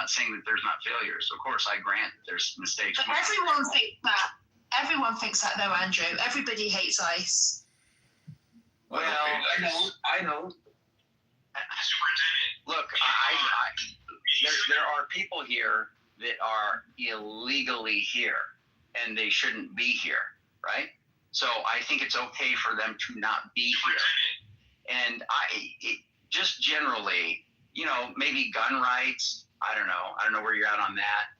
not saying that there's not failures. Of course, I grant that there's mistakes. But everyone thinks that. Everyone thinks that, though, Andrew. Everybody hates ice. Well, I know. Look, there are people here that are illegally here, and they shouldn't be here, right? So I think it's okay for them to not be here. And just generally, maybe gun rights. I don't know where you're at on that.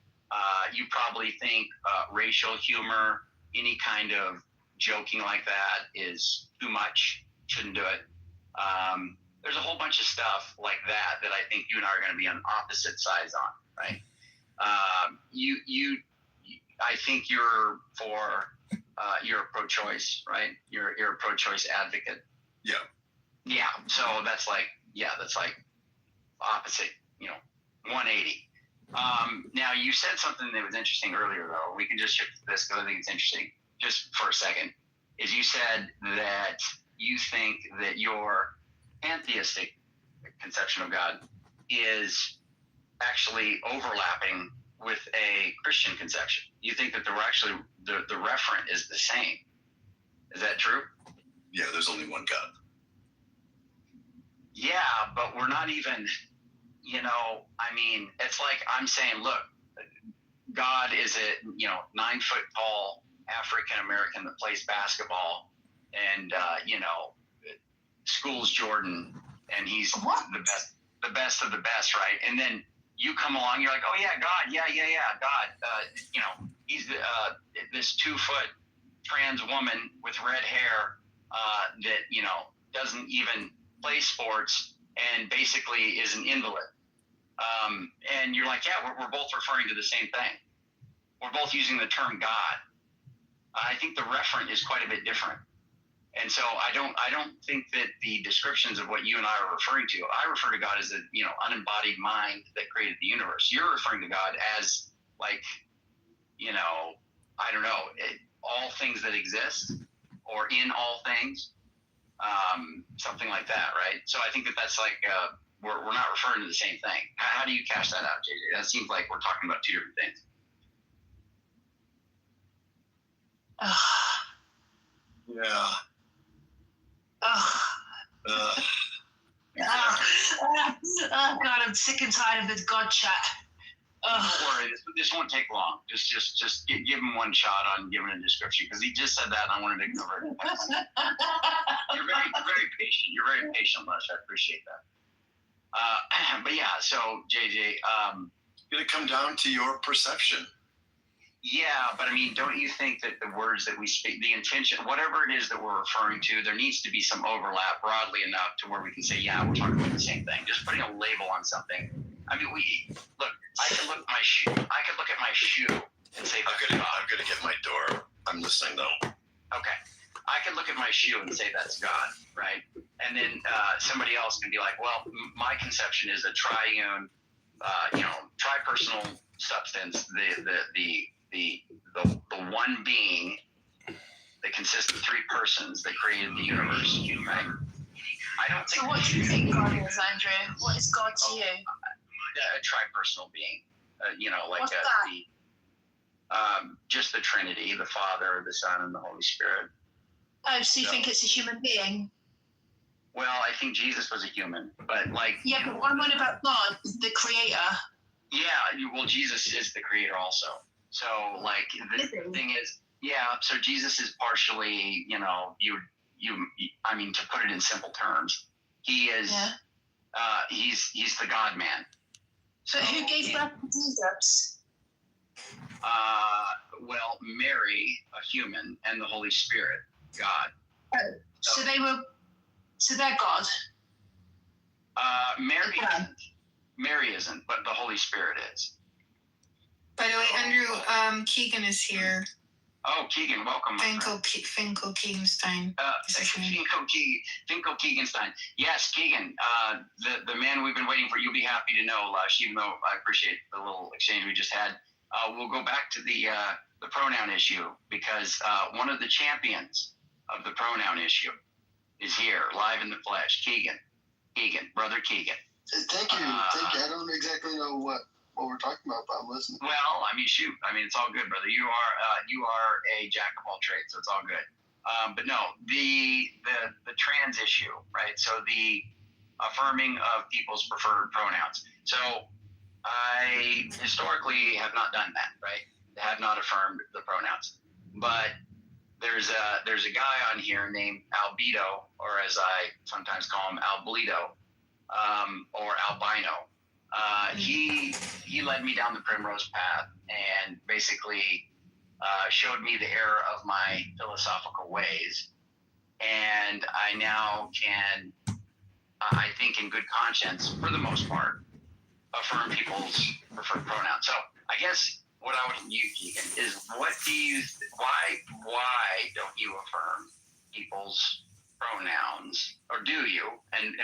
You probably think racial humor, any kind of joking like that is too much. Shouldn't do it. There's a whole bunch of stuff like that I think you and I are going to be on opposite sides on, right? I think you're pro-choice, right? You're a pro-choice advocate. Yeah. Yeah. So that's like opposite, 180. Now you said something that was interesting earlier, though. We can just shift to this because I think it's interesting just for a second. Is you said that you think that your pantheistic conception of God is actually overlapping with a Christian conception. You think that the referent is the same. Is that true? Yeah, there's only one God. Yeah, but we're not even, it's like I'm saying, look, God is a, 9 foot tall African American that plays basketball and, schools Jordan, and he's the best of the best, right? And then you come along, you're like, oh yeah, God, yeah, God, he's this 2 foot trans woman with red hair that doesn't even play sports and basically is an invalid. And you're like, yeah, we're both referring to the same thing. We're both using the term God. I think the referent is quite a bit different. And so I don't think that the descriptions of what you and I are referring to, I refer to God as a, unembodied mind that created the universe. You're referring to God as like, I don't know, all things that exist or in all things, something like that, right? So I think that's like, we're not referring to the same thing. How do you cash that out, JJ? That seems like we're talking about two different things. Yeah. Oh God, I'm sick and tired of this God chat. Don't worry, this won't take long. Just give him one shot on giving a description because he just said that and I wanted to cover it. You're very patient. You're very patient, Les. I appreciate that. But yeah, so JJ, It'll come down to your perception. Yeah, but don't you think that the words that we speak, the intention, whatever it is that we're referring to, there needs to be some overlap broadly enough to where we can say, yeah, we're talking about the same thing. Just putting a label on something. I can look at my shoe. I could look at my shoe and say, I'm gonna get my door. I'm listening though. Okay. I could look at my shoe and say that's God, right? And then somebody else can be like, well, my conception is a triune, tripersonal substance, the one being that consists of 3 persons that created the universe, right? I don't think. So what do you think God is, Andrew? What is God to you? A tripersonal being, What's just the Trinity, the Father, the Son, and the Holy Spirit. Oh, so you think it's a human being? Well, I think Jesus was a human, but like. Yeah, but I'm on about God, the Creator. Yeah, Jesus is the Creator also. So, like, the thing is, so Jesus is partially, to put it in simple terms, he is, he's the God-man. So who gave birth to Jesus? Well, Mary, a human, and the Holy Spirit, God. Oh, so they're God? Mary isn't, but the Holy Spirit is. By the way, Andrew, Keegan is here. Oh, Keegan, welcome. Finkel Keegenstein. Finkel Keegenstein. Yes, Keegan, the man we've been waiting for. You'll be happy to know, Lush, even though I appreciate the little exchange we just had. We'll go back to the pronoun issue because one of the champions of the pronoun issue is here, live in the flesh. Keegan, brother Keegan. Thank you. I don't exactly know what we're talking about, but I'm listening. Well, I mean, shoot. I mean, it's all good, brother. You are a jack of all trades, so it's all good. But no, the trans issue, right? So the affirming of people's preferred pronouns. So I historically have not done that, right? Have not affirmed the pronouns. But there's a guy on here named Albedo, or as I sometimes call him, Alblito, or Albino. He led me down the primrose path and basically showed me the error of my philosophical ways. And I now can, I think in good conscience, for the most part, affirm people's preferred pronouns. So I guess what I would you, Keegan, is why don't you affirm people's pronouns, or do you? And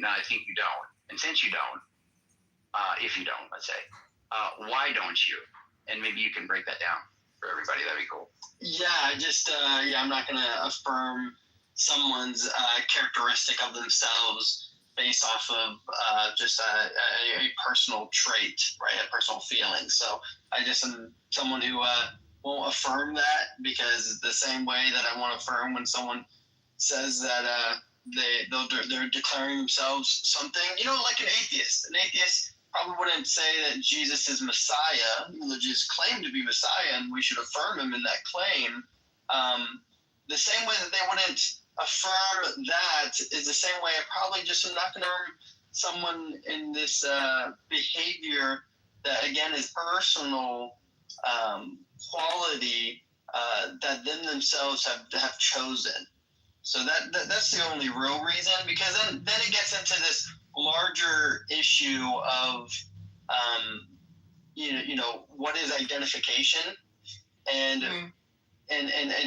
I think you don't. And since you don't, if you don't, let's say, why don't you? And maybe you can break that down for everybody. That'd be cool. Yeah, I'm not going to affirm someone's characteristic of themselves based off of just a personal trait, right? A personal feeling. So I just am someone who won't affirm that, because the same way that I won't affirm when someone says that they're declaring themselves something, like an atheist. An atheist probably wouldn't say that Jesus is Messiah, even though Jesus claimed to be Messiah, and we should affirm him in that claim. The same way that they wouldn't affirm that is the same way I probably just am not going to affirm someone in this behavior that, again, is personal quality that themselves have chosen. So that's the only real reason, because then it gets into this larger issue of what is identification, and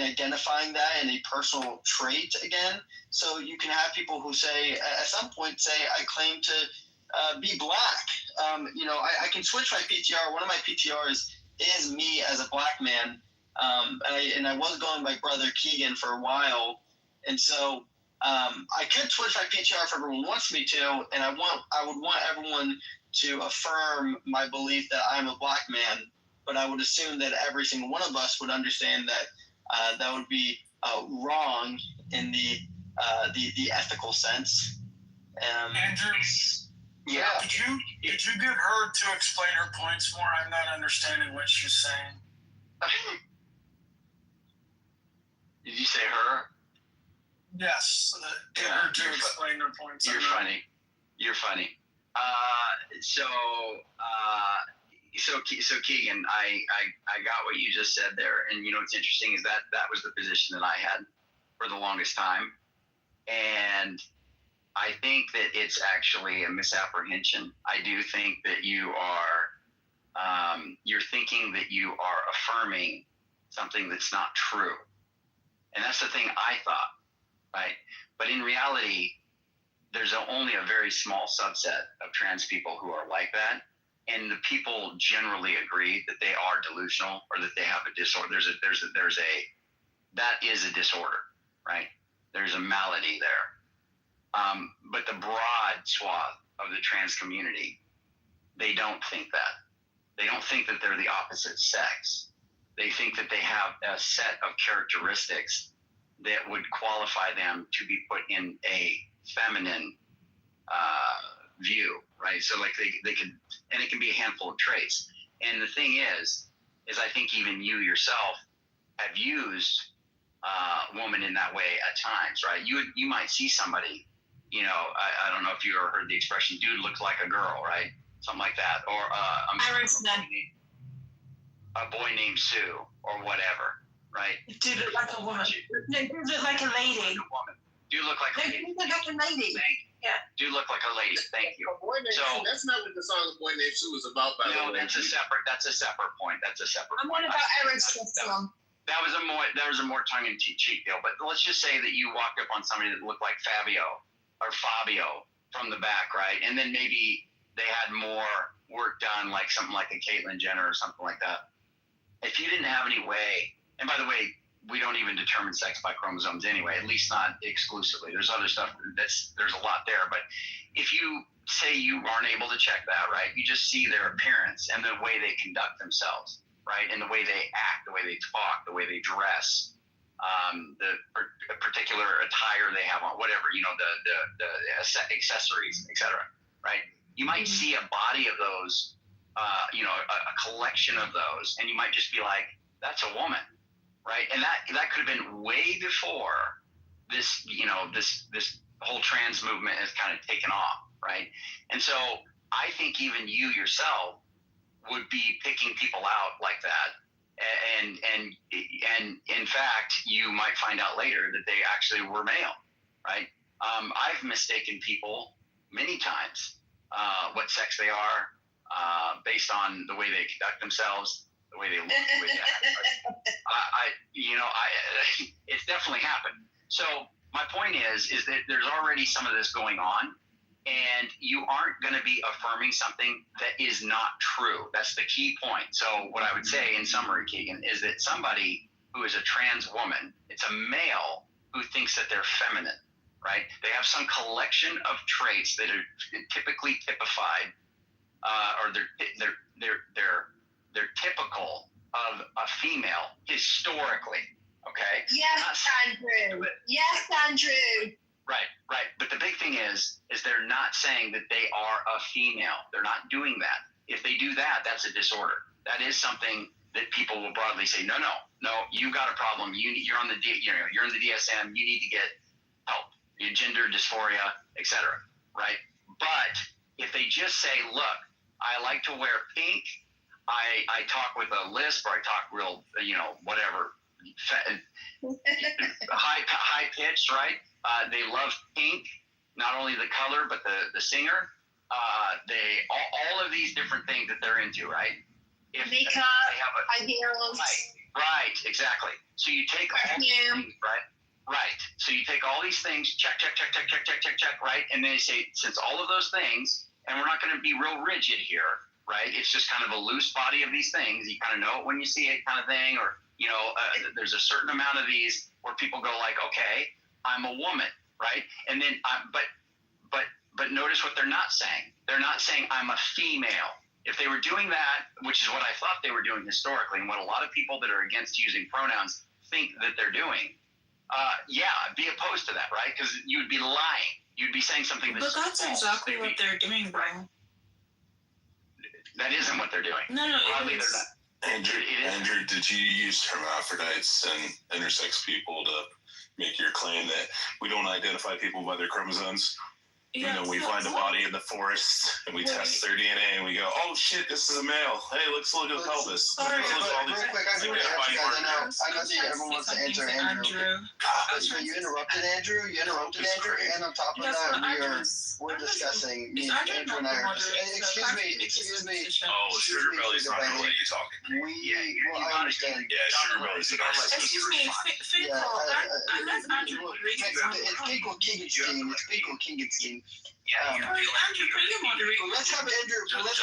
identifying that in a personal trait again. So you can have people who say, at some point, I claim to be black. I can switch my PTR. One of my PTRs is me as a black man, and I was going by Brother Keegan for a while, and so I could switch my PTR if everyone wants me to, and I would want everyone to affirm my belief that I'm a black man. But I would assume that every single one of us would understand that that would be wrong in the ethical sense. Andrew, Yeah. Did you get her to explain her points more? I'm not understanding what she's saying. Did you say her? Yes, get her to explain her points. You're funny. So Keegan, I got what you just said there, and what's interesting is that was the position that I had for the longest time, and I think that it's actually a misapprehension. I do think that you are you're thinking that you are affirming something that's not true, and that's the thing I thought, right? But in reality, there's only a very small subset of trans people who are like that. And the people generally agree that they are delusional, or that they have a disorder. That is a disorder, right? There's a malady there. But the broad swath of the trans community, they don't think that. They don't think that they're the opposite sex. They think that they have a set of characteristics that would qualify them to be put in a feminine view, right? So like they could, and it can be a handful of traits. And the thing is I think even you yourself have used woman in that way at times, right? You might see somebody, I don't know if you ever heard the expression, dude looks like a girl, right? Something like that. Or a boy named Sue, or whatever, right? Dude look like a woman. No, dude look like a lady. Do look like a lady. Dude look like a lady. Yeah. Do look like a lady. Thank you. Boy Named Sue, that's not what the song Boy Named Sue is about, by the way. No, that's a separate point. I'm on about Aerosmith song. That was a more tongue-in-cheek deal. But let's just say that you walked up on somebody that looked like Fabio from the back, right? And then maybe they had more work done, like something like a Caitlyn Jenner or something like that. If you didn't have any way, and by the way, we don't even determine sex by chromosomes anyway, at least not exclusively. There's other stuff there's a lot there. But if you say you aren't able to check that, right, you just see their appearance and the way they conduct themselves, right, and the way they act, the way they talk, the way they dress, the particular attire they have on, whatever, the accessories, etc. Right? You might see a body of those, a collection of those, and you might just be like, "That's a woman," right? And that could have been way before this, this whole trans movement has kind of taken off, right? And so I think even you yourself would be picking people out like that. And in fact, you might find out later that they actually were male, right? I've mistaken people many times what sex they are based on the way they conduct themselves, the way they look, the way they act. It's definitely happened. So my point is that there's already some of this going on. And you aren't going to be affirming something that is not true. That's the key point. So what I would say in summary, Keegan, is that somebody who is a trans woman, it's a male who thinks that they're feminine, right? They have some collection of traits that are typically typified, or they're typical of a female historically. Okay. Yes, Andrew. Yes, Andrew. Right. But the big thing is they're not saying that they are a female. They're not doing that. If they do that, that's a disorder. That is something that people will broadly say, no, you got a problem. You're on the you're in the DSM. You need to get help. Your gender dysphoria, etc. Right. But if they just say, look, I like to wear pink. I talk with a lisp, or I talk real, whatever, high pitched, right? They love pink, not only the color, but the singer. They all of these different things that they're into, right? Makeup, ideals. Right, exactly. So you take all these things, right. So you take all these things, check, right? And they say, since all of those things, and we're not going to be real rigid here, right? It's just kind of a loose body of these things. You kind of know it when you see it, kind of thing, or there's a certain amount of these where people go like, okay, I'm a woman, right? And then, but notice what they're not saying. They're not saying I'm a female. If they were doing that, which is what I thought they were doing historically, and what a lot of people that are against using pronouns think that they're doing, be opposed to that, right? Because you would be lying. You'd be saying something that's But that's false. exactly what they're doing, bro. That isn't what they're doing. No, Broadly, it is. they're not. Andrew, did you use hermaphrodites and intersex people to make your claim that we don't identify people by their chromosomes? Yeah, We find a body in the forest and we test their DNA and we go, oh shit, this is a male. Hey, let's look at the pelvis. Sorry, Let's look at all Real these. quick, I just want to ask you guys. I know that everyone wants to answer Andrew. So you interrupted Andrew, and on top of that, we're discussing. Andrew and I are. Excuse me. Oh, Sugar Belly's not gonna let you talk. I understand. Yeah, Sugar Belly's a narcissist. Excuse me, Finkel. That's Andrew Rodriguez. It's Finkel Kingenstein. Yeah, Andrew, can you moderate? Let's have Andrew finish,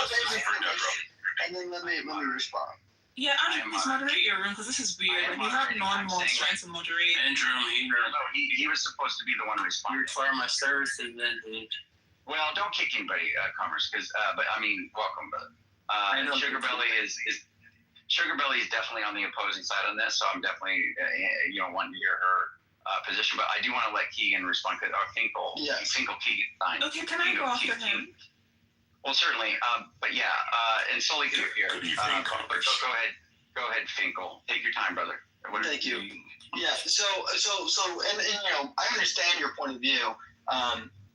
and then let me respond. Yeah, Andrew, please moderate your room because this is weird. We have normal strengths to moderate. Andrew, he was supposed to be the one responding. require my services then, dude. Well, don't kick anybody, Commerce, because but I mean, welcome, brother. Sugar Belly is definitely on the opposing side on this, so I'm definitely wanting to hear her position. But I do want to let Keegan respond. Finkel, Yes. Finkel Keegan. Okay, can I go after him? Well, certainly. But yeah, and Sully can appear. Good evening, Congress. Go ahead, Finkel. Take your time, brother. Thank you. Yeah. So, and I understand your point of view.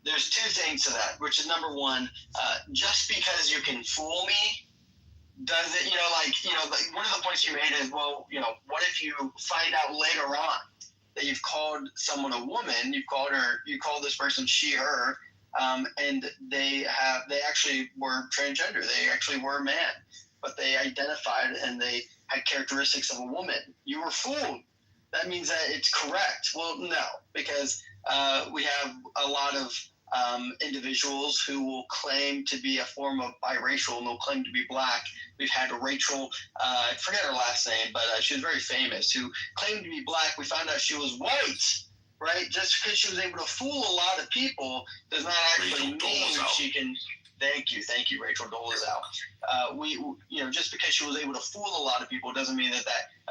There's two things to that, which is number one, just because you can fool me, does it? Like one of the points you made is, well, what if you find out later on that you've called someone a woman, you called this person she, her, and they actually were transgender, they actually were a man, but they identified and they had characteristics of a woman. You were fooled. That means that it's correct. Well, no, because we have a lot of individuals who will claim to be a form of biracial and they'll claim to be black. We've had Rachel, I forget her last name, but she was very famous, who claimed to be black. We found out she was white, right? Just because she was able to fool a lot of people does not actually mean she can. Thank you, Rachel Dolezal. Just because she was able to fool a lot of people doesn't mean that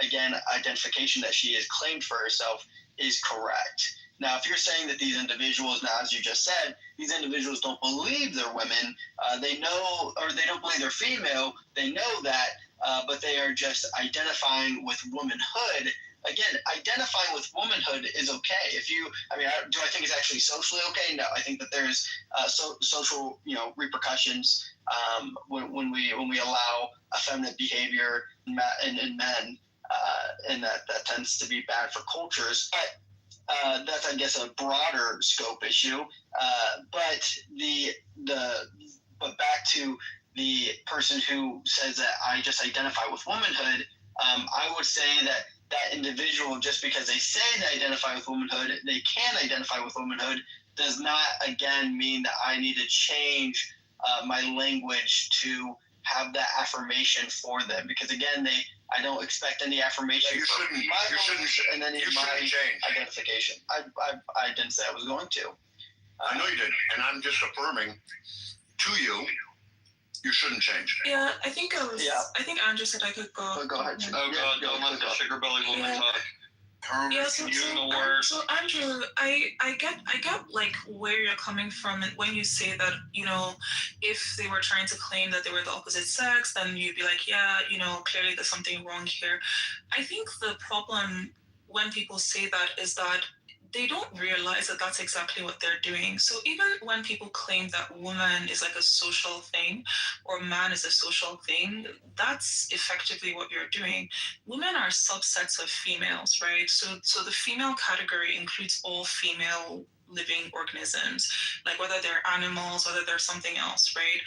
again, identification that she has claimed for herself is correct. Now, if you're saying that these individuals, now as you just said, these individuals don't believe they're women, they know, or they don't believe they're female, they know that, but they are just identifying with womanhood. Again, identifying with womanhood is okay. Do I think it's actually socially okay? No, I think that there's social, repercussions when we allow effeminate behavior in men, and that tends to be bad for cultures. But that's, I guess, a broader scope issue. But back to the person who says that I just identify with womanhood, I would say that individual, just because they say they identify with womanhood, they can identify with womanhood, does not, again, mean that I need to change my language to have that affirmation for them. Because, again, I don't expect any affirmation. Yeah, you shouldn't change. Identification. I didn't say I was going to. I know you did, and I'm just affirming to you. You shouldn't change. Yeah, I think Andrew said I could go. Go ahead. Oh God, don't let the sugar belly woman talk. So Andrew, I get like where you're coming from, and when you say that, if they were trying to claim that they were the opposite sex, then you'd be like, yeah, clearly there's something wrong here. I think the problem when people say that is that they don't realize that that's exactly what they're doing. So even when people claim that woman is like a social thing or man is a social thing, that's effectively what you're doing. Women are subsets of females, right? So the female category includes all female living organisms, like whether they're animals, whether they're something else, right?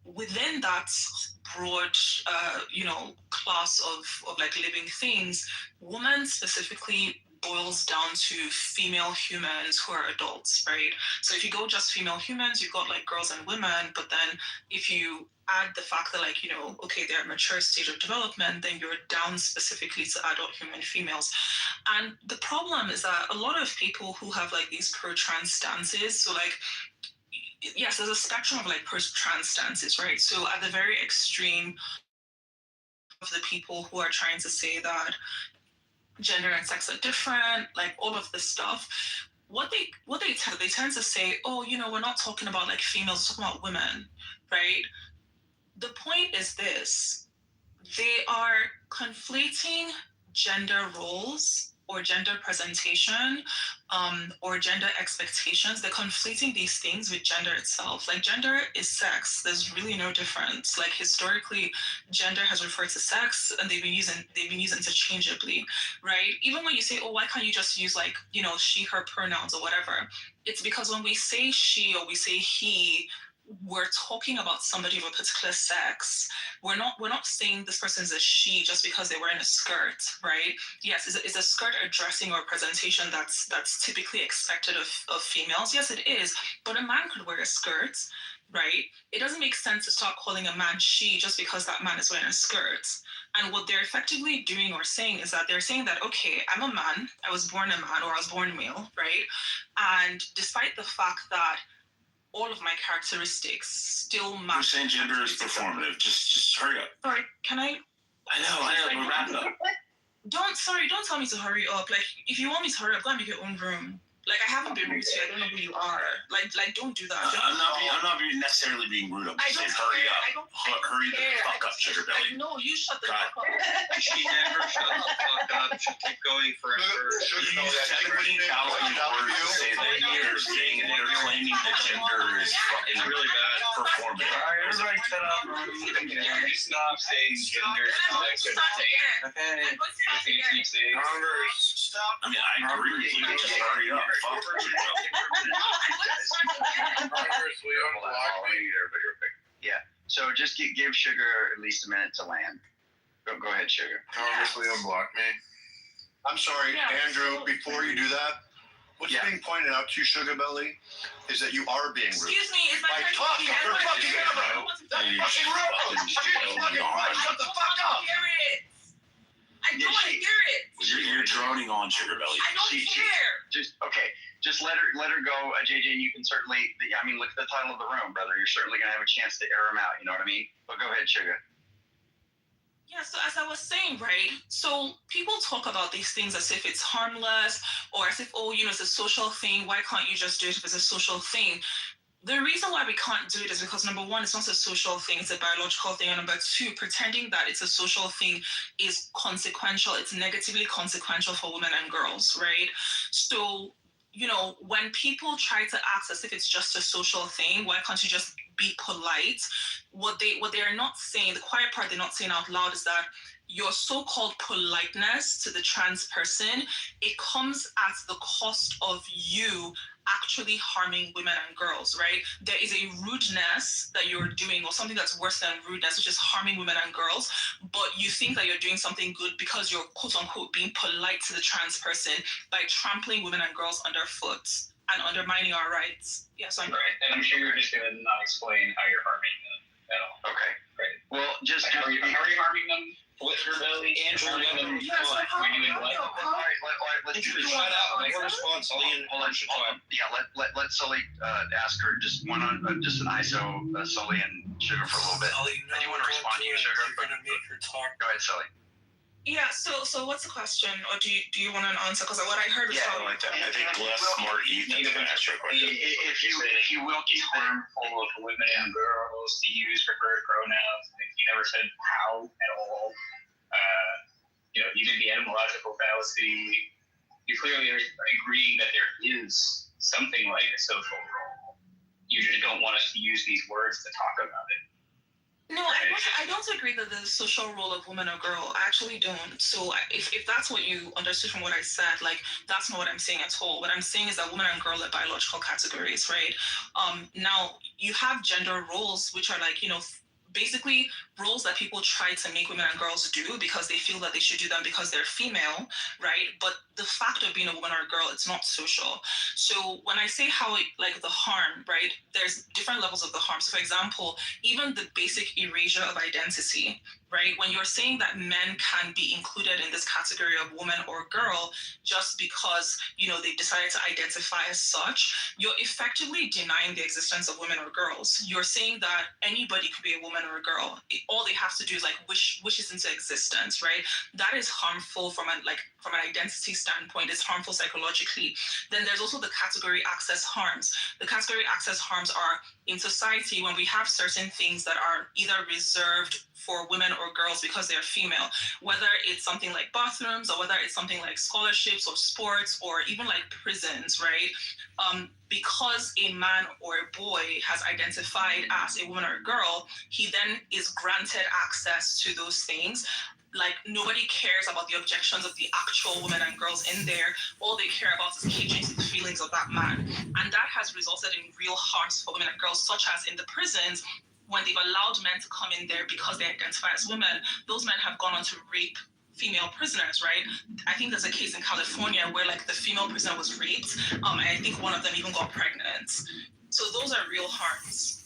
Within that broad, class of like living things, woman specifically boils down to female humans who are adults, right? So if you go just female humans, you've got like girls and women, but then if you add the fact that they're at mature stage of development, then you're down specifically to adult human females. And the problem is that a lot of people who have like these pro-trans stances, so like, yes, there's a spectrum of like pro-trans stances, right? So at the very extreme of the people who are trying to say that gender and sex are different, like all of this stuff, what they tend to say, we're not talking about like females, we're talking about women, right? The point is this: they are conflating gender roles or gender presentation or gender expectations. They're conflating these things with gender itself. Like, gender is sex. There's really no difference. Like, historically, gender has referred to sex, and they've been used interchangeably, right? Even when you say, why can't you just use like, she, her pronouns or whatever? It's because when we say she or we say he, we're talking about somebody of a particular sex. We're not saying this person is a she just because they're wearing a skirt, right? Yes, is a skirt a dressing or a presentation that's typically expected of females? Yes, it is. But a man could wear a skirt, right? It doesn't make sense to start calling a man she just because that man is wearing a skirt. And what they're effectively doing or saying is that they're saying that, okay, I'm a man, I was born a man, or I was born male, right? And despite the fact that all of my characteristics still match. You're saying gender is performative. Just hurry up. Sorry, can I? I know. We're wrapping up. Don't tell me to hurry up. Like, if you want me to hurry up, go and make your own room. Like, I haven't been rude to you. I don't know who you are. Like, don't do that. I'm not necessarily being rude. I'm just saying hurry up. Hurry the fuck up, sugar belly. No, you shut the fuck up. She never shut the fuck up. She keep going forever. You use 17,000 words to say that you're claiming that gender is fucking really bad. Performative. Alright, everybody shut up. You stop saying gender is sex. Okay. Congress, stop. I mean, I agree with you. Just hurry up. Fuck. So just give Sugar at least a minute to land. Go ahead, Sugar. Congress, will you unblock me? I'm sorry, Yeah. Andrew, before you do that, What's being pointed out to you, Sugar Belly, is that you are being rude. Excuse me, is my By friend talking speaking? for fucking ever. That's fucking rude. Jesus fucking Christ, shut the fuck up. I don't want to hear it. You're droning on, Sugar Belly. I don't care. Just let her go, JJ. And you can certainly. I mean, look at the title of the room, brother. You're certainly gonna have a chance to air him out. You know what I mean? But go ahead, Sugar. Yeah, so as I was saying, right, so people talk about these things as if it's harmless or as if, oh, it's a social thing. Why can't you just do it if it's a social thing? The reason why we can't do it is because, number one, it's not a social thing, it's a biological thing. And number two, pretending that it's a social thing is consequential. It's negatively consequential for women and girls, right? So, when people try to act as if it's just a social thing, why can't you just be polite? What they are not saying, the quiet part they're not saying out loud is that your so-called politeness to the trans person, it comes at the cost of you actually harming women and girls, right? There is a rudeness that you're doing, or something that's worse than rudeness, which is harming women and girls, but you think that you're doing something good because you're quote-unquote being polite to the trans person by trampling women and girls underfoot and undermining our rights. Yes, I'm right. And I'm sure you're just going to not explain how you're harming them at all. Okay. Right. Well, How are you harming them? With your belly? Andrew, Harming them? Yes, What? I'm You're doing what? All right, let's do this. Shut up. Make a response. Hold on. Yeah, let Sully ask her just just an ISO, Sully and Sugar for a little bit. Sully, Do you want to respond to you, Sugar? You're gonna make her talk. Go ahead, Sully. Yeah, so what's the question? Or do you want an answer? Because what I heard was I think less smart Ethan can answer your question. If you will keep It's harmful of women and girls to use preferred pronouns. If you never said how at all, you did the etymological fallacy. You clearly are agreeing that there is something like a social role. You just don't want us to use these words to talk about it. No, I don't agree that the social role of woman or girl. I actually don't. So if that's what you understood from what I said, that's not what I'm saying at all. What I'm saying is that woman and girl are biological categories, right? Now you have gender roles, which are basically roles that people try to make women and girls do because they feel that they should do them because they're female, right? But the fact of being a woman or a girl, it's not social. So when I say how the harm, right, there's different levels of the harm. So for example, even the basic erasure of identity, right? When you're saying that men can be included in this category of woman or girl just because, they decided to identify as such, you're effectively denying the existence of women or girls. You're saying that anybody could be a woman or a girl. All they have to do is wish it into existence, right? That is harmful from an identity standpoint. It's harmful psychologically. Then there's also the category access harms. The category access harms are in society when we have certain things that are either reserved for women or girls because they're female, whether it's something like bathrooms or whether it's something like scholarships or sports or even like prisons, right? Because a man or a boy has identified as a woman or a girl, he then is granted access to those things. Nobody cares about the objections of the actual women and girls in there. All they care about is catering to the feelings of that man. And that has resulted in real harms for women and girls, such as in the prisons, when they've allowed men to come in there because they identify as women, those men have gone on to rape female prisoners, right? I think there's a case in California where the female prisoner was raped, and I think one of them even got pregnant. So those are real harms.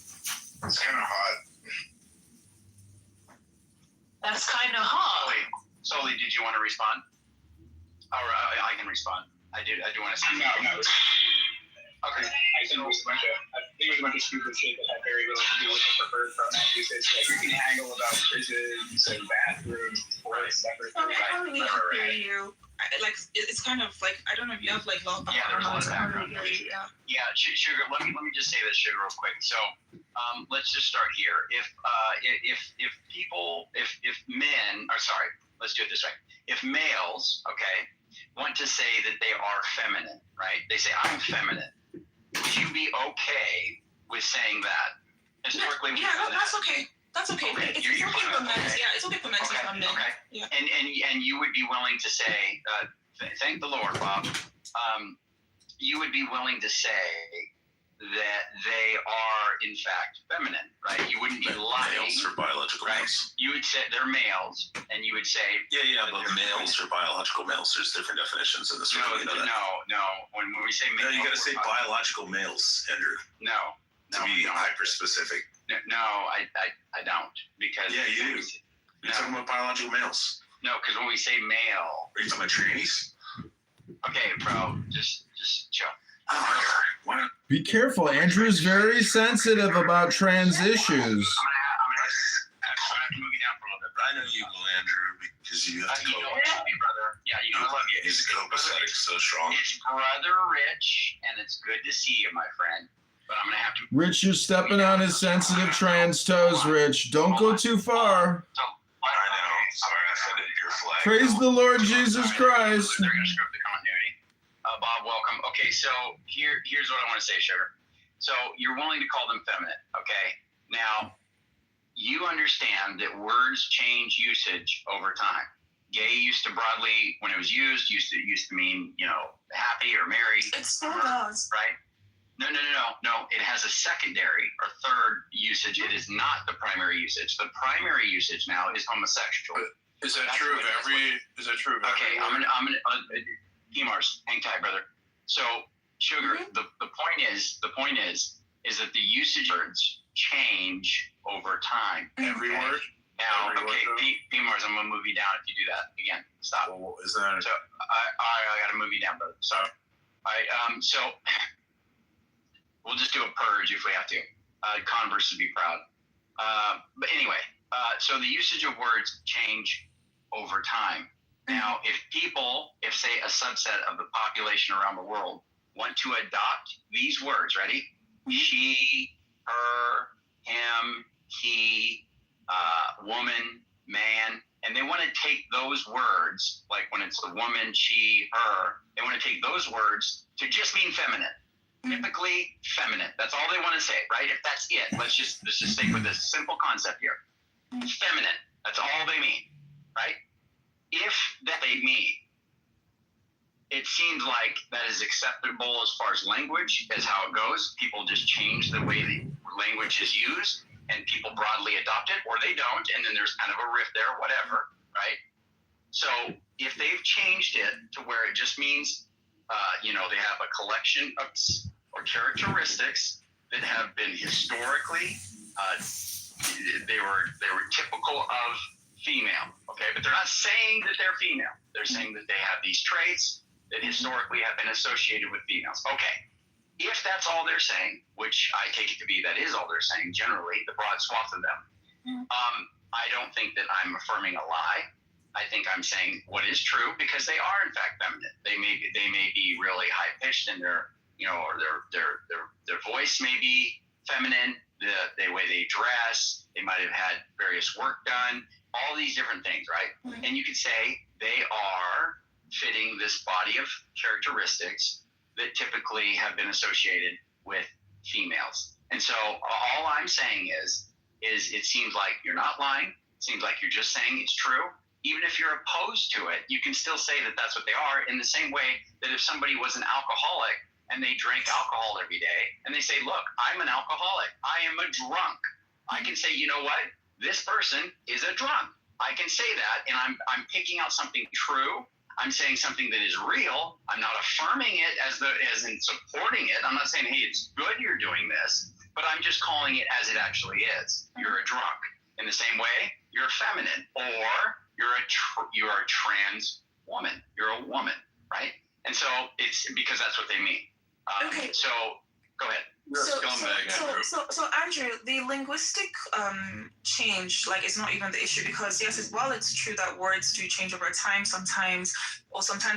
It's kind of hot. That's kind of hard. Sully, did you want to respond? Or I can respond. I do want to say No. Okay. I think it was a bunch of stupid shit that had very little to do with the preferred pronoun usage. You can haggle about prisons and bathrooms or separate. Sorry, I can't really hear you. It's kind of I don't know if you have loud background noise. I can't really hear you. Yeah, Sugar. Let me just say this, Sugar, real quick. So, let's just start here. If males, okay, want to say that they are feminine, right? They say I'm feminine. Would you be okay with saying that? Historically, that's okay. That's okay. It's okay for men. Yeah, it's okay for men to be feminine. Okay. Yeah. And you would be willing to say, thank the Lord, Bob. You would be willing to say that they are in fact feminine, right? You wouldn't be lying. Males or biological right? males. You would say they're males, and you would say Yeah, but males or biological males, there's different definitions in this. no. When we say No, male, you gotta say biological males, Andrew, no. to be hyper specific. No, I don't, because Yeah, you do. You're talking about biological males. No, because when we say male, Are you talking about trannies? okay, bro, just chill. Why not? Be careful. Andrew's very sensitive about trans issues. I'm gonna have to move you down for a little bit. I know you will, Andrew, because you have to You go. know I love you, brother. Yeah, you know I love you. He's copacetic, so strong. It's Brother Rich, and it's good to see you, my friend. But I'm gonna have to. Rich, you're stepping on his sensitive trans toes, Rich. Don't go too far. So, I know. Sorry, I offended your flag. Praise the Lord Jesus Christ. They're gonna screw up the continuity. Bob, welcome. Okay, so here's what I want to say, Sugar. So you're willing to call them feminine, okay? Now, you understand that words change usage over time. Gay used to broadly, when it was used to mean, happy or married. It still does. Right? No. It has a secondary or third usage. It is not the primary usage. The primary usage now is homosexual. Is that true of every? Is that true of every? Okay, I'm gonna Mars, hang tight, brother. So, Sugar, the point is that the usage words change over time. Every word. Now, Every okay, word, Mars, I'm gonna move you down if you do that again. Stop. Well, is that? So, I gotta move you down, brother. So, so we'll just do a purge if we have to. Converse would be proud. But anyway, so the usage of words change over time. Now, if say a subset of the population around the world want to adopt these words, ready? She, her, him, he, woman, man, and they want to take those words, like when it's the woman, she, her, they want to take those words to just mean feminine. Typically feminine. That's all they want to say, right? If that's it, let's just stick with this simple concept here. Feminine. That's all they mean, right? If that they mean, it seems like that is acceptable as far as language, as how it goes. People just change the way the language is used, and people broadly adopt it, or they don't, and then there's kind of a rift there, whatever, right? So if they've changed it to where it just means, they have a collection of or characteristics that have been historically, they were typical of female, okay? But they're not saying that they're female. They're saying that they have these traits that historically have been associated with females. Okay, if that's all they're saying, which I take it to be that is all they're saying generally, the broad swath of them, I don't think that I'm affirming a lie. I think I'm saying what is true because they are in fact feminine. They may be really high pitched in their, or their voice may be feminine. The way they dress, they might have had various work done. All these different things, right? And you could say they are fitting this body of characteristics that typically have been associated with females. And so all I'm saying is it seems like you're not lying. It seems like you're just saying it's true. Even if you're opposed to it, you can still say that that's what they are, in the same way that if somebody was an alcoholic and they drank alcohol every day and they say, look, I'm an alcoholic. I am a drunk. I can say, you know what? This person is a drunk. I can say that, and I'm picking out something true. I'm saying something that is real. I'm not affirming it as in supporting it. I'm not saying, hey, it's good you're doing this, but I'm just calling it as it actually is. You're a drunk. In the same way, you're feminine, or you're a trans woman. You're a woman, right? And so it's because that's what they mean. Okay. So go ahead. So Andrew, the linguistic change, it's not even the issue, because yes, while it's true that words do change over time, sometimes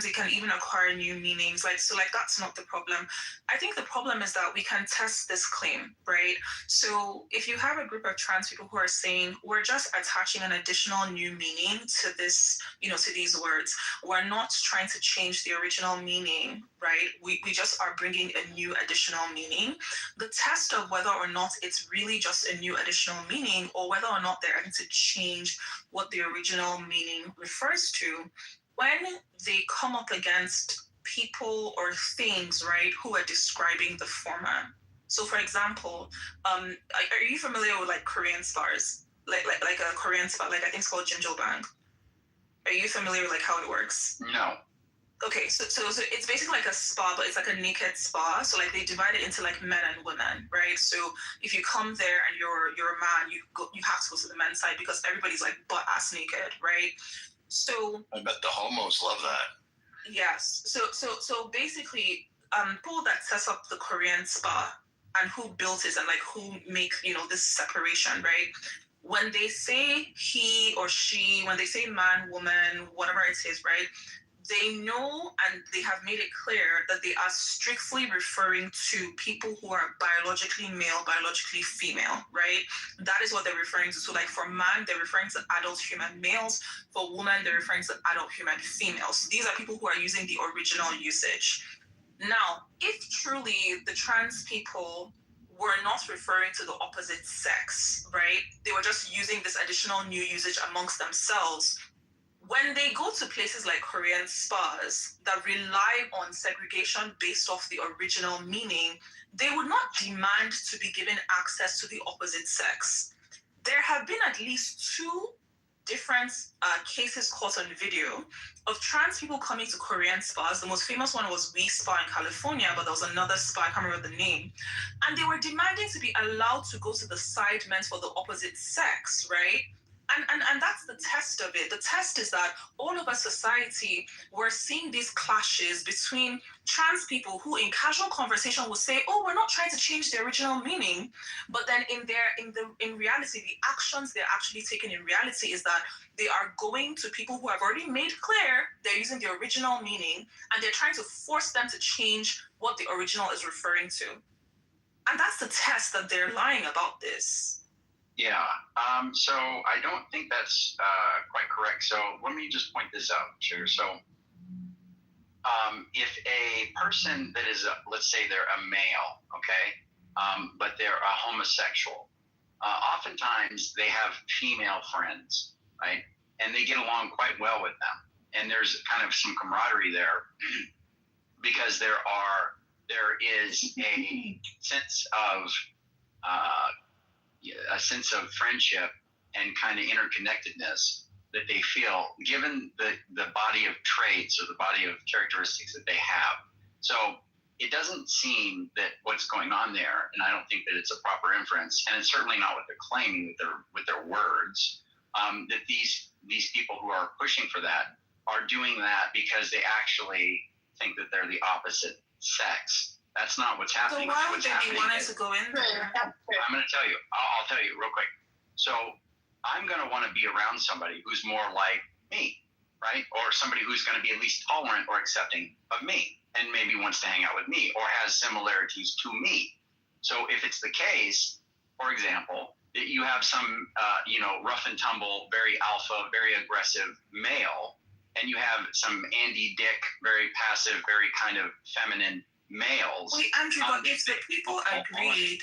it can even acquire new meanings. That's not the problem. I think the problem is that we can test this claim, right? So if you have a group of trans people who are saying we're just attaching an additional new meaning to this, to these words, we're not trying to change the original meaning, right? We just are bringing a new additional meaning. The test of whether or not it's really just a new additional meaning, or whether or not they're going to change what the original meaning refers to, when they come up against people or things, right, who are describing the former, So, for example, are you familiar with like Korean spas? Like a Korean spa, like I think it's called Jinjobang. Are you familiar with like how it works? No. Okay, so it's basically like a spa, but it's like a naked spa. So like they divide it into like men and women, right? So if you come there and you're a man, you have to go to the men's side because everybody's like butt ass naked, right? So I bet the homos love that. yes. So basically, people that set up the Korean spa and who built it and like who make this separation, right? When they say he or she, when they say man, woman, whatever it is, right? They know and they have made it clear that they are strictly referring to people who are biologically male, biologically female, right? That is what they're referring to. So like for man, they're referring to adult human males. For women, they're referring to adult human females. These are people who are using the original usage. Now, if truly the trans people were not referring to the opposite sex, right? They were just using this additional new usage amongst themselves. When they go to places like Korean spas that rely on segregation based off the original meaning, they would not demand to be given access to the opposite sex. There have been at least 2 different cases caught on video of trans people coming to Korean spas. The most famous one was We Spa in California, but there was another spa, I can't remember the name. And they were demanding to be allowed to go to the side meant for the opposite sex, right? And that's the test of it. The test is that all over society, we're seeing these clashes between trans people who in casual conversation will say, oh, we're not trying to change the original meaning. But then in reality, the actions they're actually taking in reality is that they are going to people who have already made clear they're using the original meaning, and they're trying to force them to change what the original is referring to. And that's the test that they're lying about this. Yeah, so I don't think that's quite correct. So let me just point this out here. So if a person that is, let's say they're a male, okay, but they're a homosexual, oftentimes they have female friends, right? And they get along quite well with them. And there's kind of some camaraderie there because there is a sense of friendship and kind of interconnectedness that they feel given the body of traits or the body of characteristics that they have. So it doesn't seem that what's going on there, and I don't think that it's a proper inference, and it's certainly not what they're claiming with their words, that these people who are pushing for that are doing that because they actually think that they're the opposite sex. That's not what's happening. So why would they be wanting to go in there? I'm going to tell you. I'll tell you real quick. So I'm going to want to be around somebody who's more like me, right? Or somebody who's going to be at least tolerant or accepting of me and maybe wants to hang out with me or has similarities to me. So if it's the case, for example, that you have some, rough and tumble, very alpha, very aggressive male, and you have some Andy Dick, very passive, very kind of feminine males. Wait, Andrew, but if the people agreed,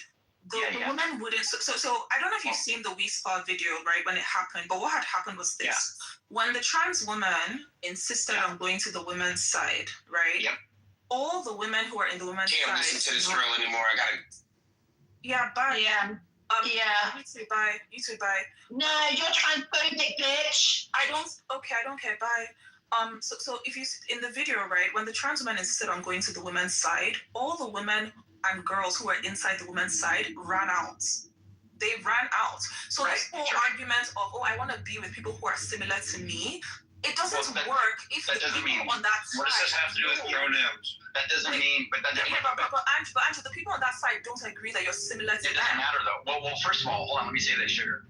the woman wouldn't. So I don't know if you've seen the We Spa video, right, when it happened, but what had happened was this. Yeah. When the trans woman insisted on going to the women's side, right? Yep. All the women who are in the women's side. Can't listen to this girl anymore. I gotta. Yeah, bye. Yeah. You too, bye. You too, bye. No, you're transphobic, bitch. I don't care, bye. So if you in the video, right, when the trans woman insisted on going to the women's side, all the women and girls who were inside the women's side ran out. They ran out. So this whole argument of, oh, I want to be with people who are similar to me, it doesn't work if the people on that side. What does this have to do with pronouns? That doesn't mean, but that doesn't. But Andrew, the people on that side don't agree that you're similar to them. It doesn't matter though. Well, first of all, hold on. Let me say this, Sugar.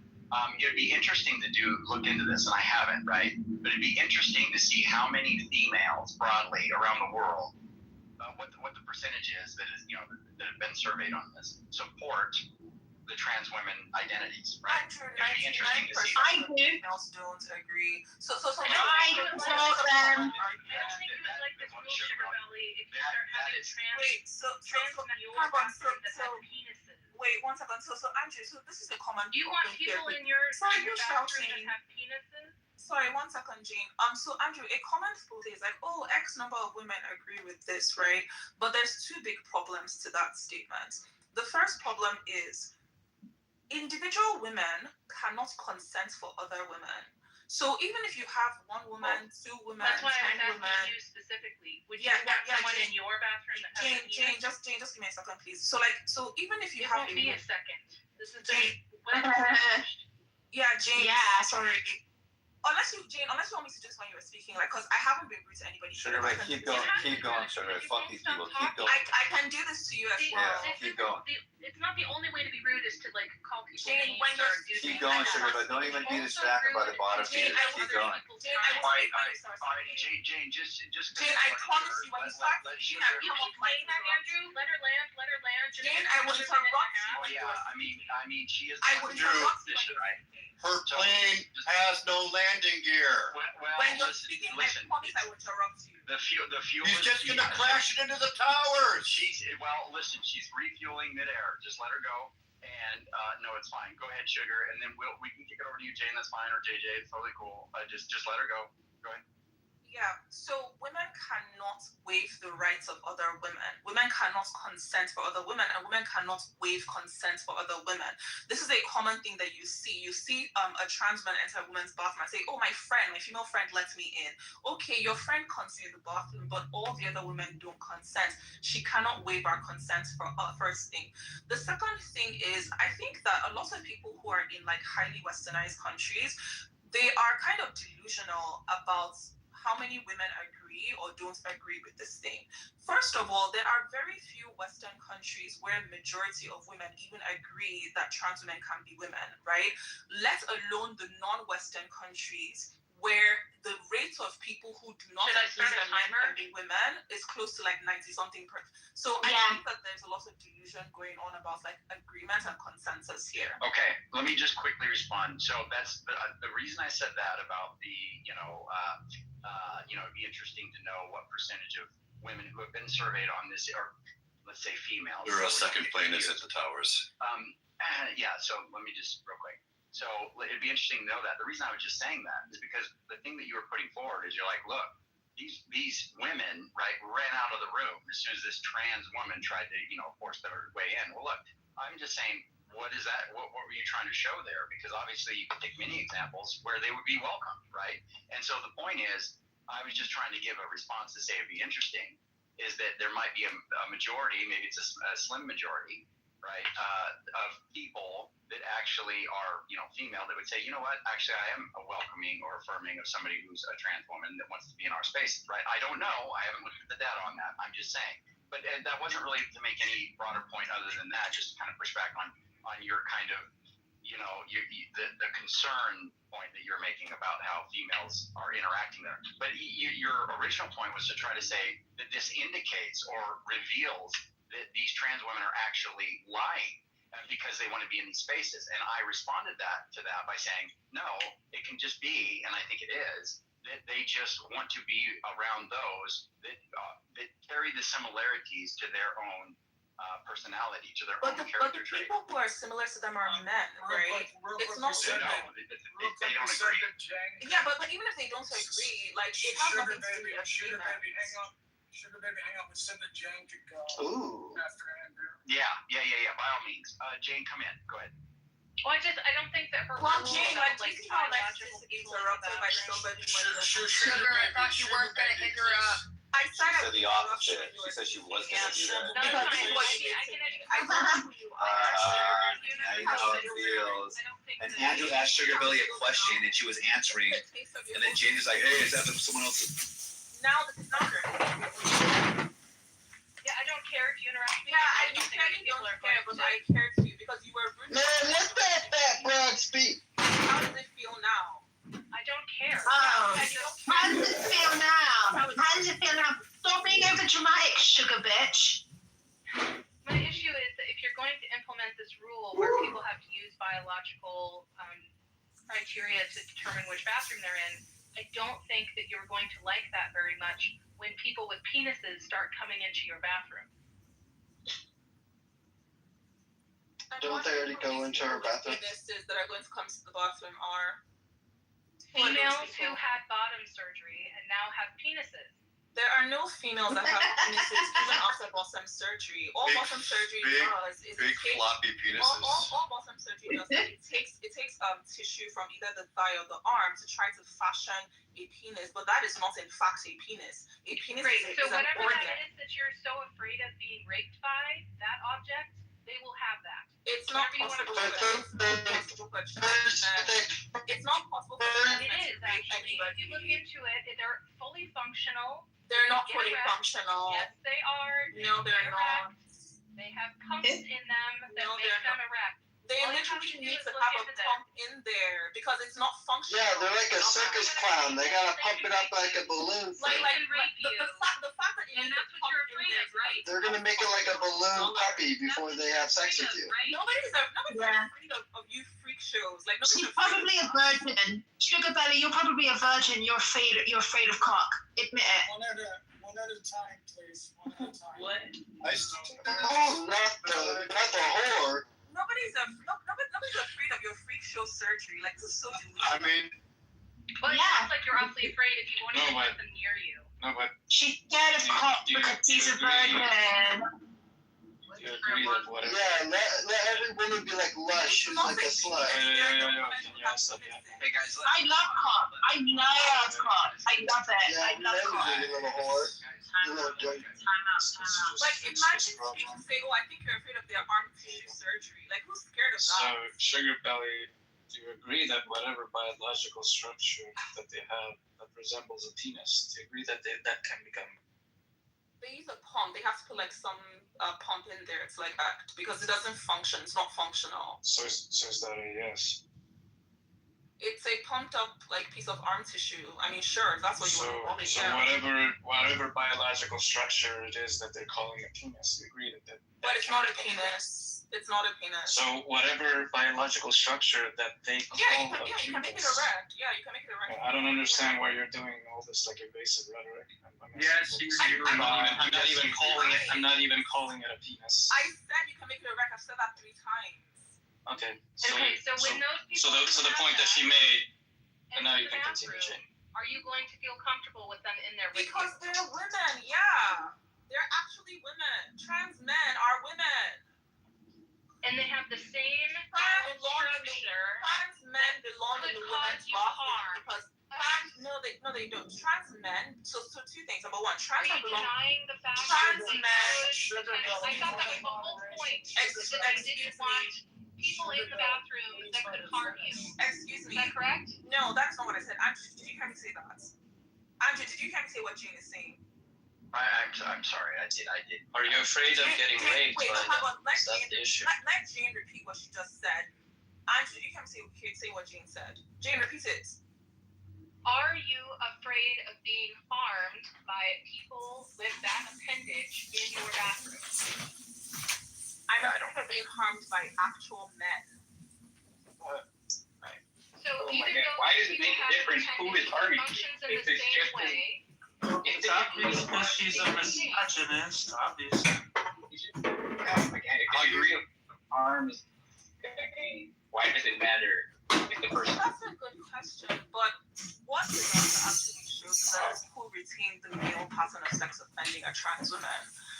It'd be interesting to look into this, and I haven't, right? But it'd be interesting to see how many females broadly around the world, what the percentage is that have been surveyed on this, support the trans women identities, right? It'd be interesting to see. I do. Females don't agree. So I support them. Wait, one second. So Andrew, so this is a common. You want people in your bathroom that have penises? Sorry, one second, Jane. So Andrew, a common thought is like, oh, X number of women agree with this, right? But there's 2 big problems to that statement. The first problem is individual women cannot consent for other women. So even if you have one woman, two women, That's why I 10 was asking women, you specifically. Would Yeah, you want yeah, someone Jane- in your bathroom that has a Jane, penis? just give me a second, please. So even if you It have won't be a second. This is the Jane- when it's finished. yeah, Jane. Yeah. Sorry. Unless you want me to just when you were speaking, like, cause I haven't been rude to anybody. Sugar, I Ray, can keep do going, this. keep going, Sugar Ray. Fuck these people, keep going. I can do this to you as well. Yeah, keep going. It's not the only way to be rude is to like call people Jane, names when or you're- do Keep things going, like Sugar, that. but don't even be Also distracted by the rude bottom is to Jane, feeders. I Keep other going. people's Jane, I time. will All speak when right, you start all right, speaking. Jane, just. Jane, I promise you, when you start speaking, I will come off my Explain that, Andrew. Let her land. Let her land. Just Jane, give I her would another minute and a interrupt half. you. Oh yeah, I mean, she is. I would the interrupt you. position, right? Her plane has no landing gear. Well, When you're listen, speaking, listen. I promise I will interrupt you. The fuel. He's is just key. gonna crash it into the towers. Listen, she's refueling midair. Just let her go. And no, it's fine. Go ahead, Sugar, and then we can kick it over to you, Jane. That's fine, or JJ. It's totally cool. Just let her go. Go ahead. Yeah, so women cannot waive the rights of other women. Women cannot consent for other women, and women cannot waive consent for other women. This is a common thing that you see. You see a trans man enter a woman's bathroom and say, "Oh, my female friend let me in." Okay, your friend comes in the bathroom, but all the other women don't consent. She cannot waive our consent for first thing. The second thing is, I think that a lot of people who are in like highly westernized countries, they are kind of delusional about how many women agree or don't agree with this thing. First of all, there are very few Western countries where majority of women even agree that trans women can be women, right? Let alone the non-Western countries where the rate of people who do not Should I agree start a that men timer? can be women is close to like 90-something percent. So I Yeah. think that there's a lot of delusion going on about like agreement and consensus here. Okay, let me just quickly respond. So that's the reason I said that about the, it'd be interesting to know what percentage of women who have been surveyed on this, or let's say females. Your second plane is at the towers. Yeah, so let me just real quick. So it'd be interesting to know that. The reason I was just saying that is because the thing that you were putting forward is you're like, look, these women, right, ran out of the room as soon as this trans woman tried to, force their way in. Well, look, I'm just saying, what is that? What were you trying to show there? Because obviously you could take many examples where they would be welcomed, right? And so the point is, I was just trying to give a response to say it'd be interesting, is that there might be a majority, maybe it's a slim majority, right, of people that actually are, female that would say, you know what, actually I am a welcoming or affirming of somebody who's a trans woman that wants to be in our space, right? I don't know. I haven't looked at the data on that. I'm just saying. But that wasn't really to make any broader point other than that, just to kind of push back on your kind of, the concern point that you're making about how females are interacting there. But your original point was to try to say that this indicates or reveals that these trans women are actually lying because they want to be in these spaces. And I responded to that by saying, no, it can just be, and I think it is, that they just want to be around those that carry the similarities to their own personality, to their own But character the trait. people who are similar to them are men, right? It's not They women. don't. They don't agree. Yeah, but even if they don't agree, like it has nothing to do with Sugar agreement. baby, hang on. Sugar baby, hang on. We said that Jane could go Ooh. after Andrew. Yeah. By all means. Jane, come in. Go ahead. Well, I don't think that her Well, rules Jane, about, like, do you see how nice biological this is people in the interrupted by bathroom. somebody Sugar, I thought you weren't gonna interrupt. I She said said the opposite. She said she was going to do No, that. it's fine. What I you can I don't know who you are. I know how it feels. And Andrew asked Sugar Billy a question, and she was answering. And then Jane is like, "Hey, is that someone else's?" Now this is not her. Yeah, I don't care if you interrupt me. Yeah, I don't you think clearly people don't are care, going but to. I care too because you were rude. Man, let that fat broad speak. How does it feel now? I don't care. Oh, I don't how does it feel now? How does it feel now? Stop being over dramatic, sugar bitch. My issue is that if you're going to implement this rule where people have to use biological criteria to determine which bathroom they're in, I don't think that you're going to like that very much when people with penises start coming into your bathroom. Don't they already go into her bathroom? Penises that are going to come to the bathroom are Females who had bottom surgery and now have penises. There are no females that have penises even after bottom surgery. All bottom surgery does is Big floppy penises. all bottom surgery does is it takes tissue from either the thigh or the arm to try to fashion a penis, but that is not in fact a penis. A penis Great. is So an whatever organ. that is that you're so afraid of being raped by, that object, they will have that. It's not Whatever you possible for trans men. It's not possible for trans It men is to rape actually. anybody. If you look into it, they're fully functional. They're not Get fully erect. functional. Yes, they are. No, they're not. They have pumps in them that No, make they're them not. erect. They All you have literally to do need is to look have a into them. pump in there because it's not functional. Yeah, they're like a circus clown. They gotta pump it up like a balloon Like thing. the fact that you And need that's to what pump you're in afraid there, of, right? They're gonna make it like a balloon puppy before they have sex with you. Nobody's afraid of you freak shows. Like She's nobody's probably a virgin. Sugar Belly, you're probably a virgin. You're afraid of cock. Admit it. One at a time, please. One at a time. What? Oh, not the whore. Nobody's afraid of your freak show surgery. Like this is so delusional. I mean, Well, it Yeah. sounds like you're awfully afraid if you won't even No, but- let them near you. No, but She's scared of cock do you because she's a agree? virgin. do you agree that whatever? Yeah, let every woman be like lush, who's like a slut. hey guys, I love cock. I love cock. I love it. Yeah, I love cock. you little whore. You little joint. Like imagine people say, "Oh, I think you're afraid of their arm tissue surgery." Like who's scared of So, that? Sugar Belly, do you agree that whatever biological structure that they have that resembles a penis, do you agree that that can become? They use a pump. They have to put like some pump in there to like act because it doesn't function. It's not functional. So is that a yes? It's a pumped up like piece of arm tissue. I mean, sure, if that's what you So, want to call it. so Yeah. whatever biological structure it is that they're calling a penis, you agree that But it's not a penis. It's not a penis. So whatever biological structure that they call Yeah, a you can make it penis. erect. Yeah, you can make it erect. I don't understand why you're doing all this like evasive rhetoric. Yes, I'm not even calling it. I'm not even calling it a penis. I said you can make it erect. I've said that 3 times. Okay. So Okay, so when those people so the have point that she made, and now you enter can the continue, bathroom, Jane. are you going to feel comfortable with them in there with Because you? they're women. Yeah, they're actually women. Trans men are women. And they have the same Trans structure. Trans men belong in the Could women's cause you bathroom harm. because no, they don't. Trans men. So 2 things. Number one, Are trans men you belong. denying the fact Trans that they men. could? I thought that was the whole point. Is that they didn't want people in the bathroom that could harm you. Excuse Is me. that correct? No, that's not what I said. Andrew, did you hear me say that? Andrew, did you hear me say what Jane is saying? I'm sorry. I did. Are you afraid of getting raped? Wait, by hold on. Let That's Jane, the issue. let Jane repeat what she just said. Andrew, you can say what Jane said. Jane, repeat it. Are you afraid of being harmed by people with that appendage in your bathroom? I'm afraid of being harmed by actual men. So Oh my even God. though Why does it people make a have difference who is harming you? functions in If the it's same just way, It's obvious that she's a misogynist, obviously. I agree with arms. Why does it matter if the person? That's a good question, but what the data actually shows is that people retain the male pattern of sex offending are trans women.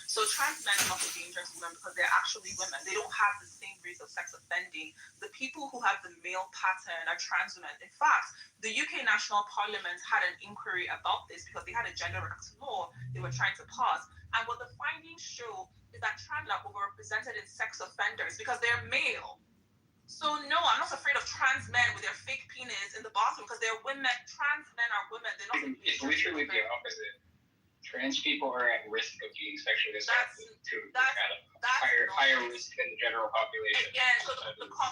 So trans men are not a dangerous women because they're actually women. They don't have the same rates of sex offending. The people who have the male pattern are trans women. In fact, the UK National Parliament had an inquiry about this because they had a gender rights law they were trying to pass. And what the findings show is that trans are overrepresented in sex offenders because they're male. So no, I'm not afraid of trans men with their fake penis in the bathroom because they're women. Trans men are women. They're not. It's literally the opposite. Trans people are at risk of being sexually assaulted to higher risk than the general population. Again, so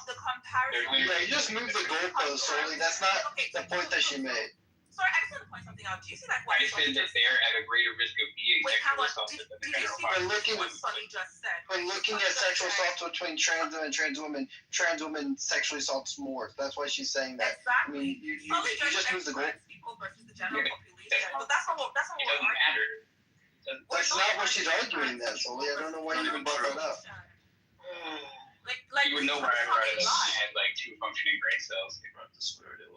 the comparison. Yeah, you just moved the goalpost, Soli. That's not the point that she made. Sorry, I just want to point something out. Do you see that? I said that they're at a greater risk of being Wait, sexually hang on. assaulted than the Did you general see population. what Sonny just said? When looking at sexual assaults between trans men and trans women sexually assaults more. That's why she's saying that. I mean, you just moved the goal. People versus the general population, but that's not what It doesn't matter. That's not what she's arguing then, Soli. I don't know why you even brought that up. Like You would know where I had like 2 functioning brain cells.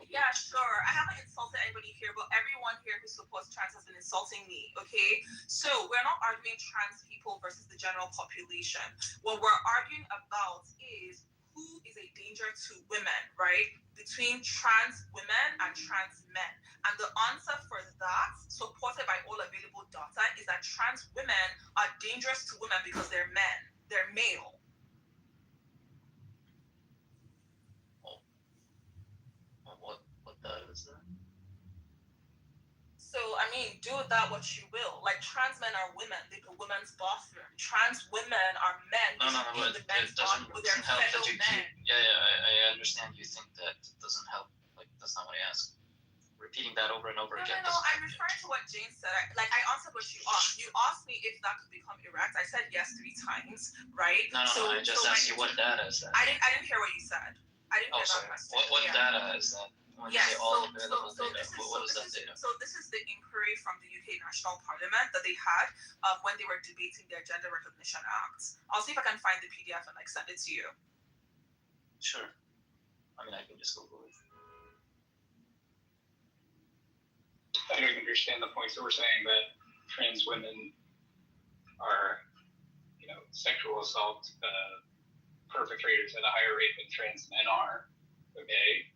Yeah, sure. I haven't insulted anybody here, but everyone here who supports trans has been insulting me, okay? So we're not arguing trans people versus the general population. What we're arguing about is who is a danger to women, right? Between trans women and trans men. And the answer for that, supported by all available data, is that trans women are dangerous to women because they're men. They're male. What that is that? So, I mean, do with that what you will. Like, trans men are women. They do women's bathroom. Trans women are men. No, but the it men's doesn't bathroom with their help that fellow you men. keep. I understand you think that it doesn't help. Like, that's not what I asked. Repeating that over and over again. No, I'm referring to what Jane said. I answered what you asked. You asked me if that could become erect. I said yes 3 times, right? No, I just asked you what data is that. I didn't hear what you said. I didn't hear that question. What data is that? When you say all available data, what is that data? So this is the inquiry from the UK National Parliament that they had when they were debating their Gender Recognition Act. I'll see if I can find the PDF and send it to you. Sure. I mean, I can just Google it. I don't understand the point. So we're saying that trans women are, sexual assault perpetrators at a higher rate than trans men are. Okay.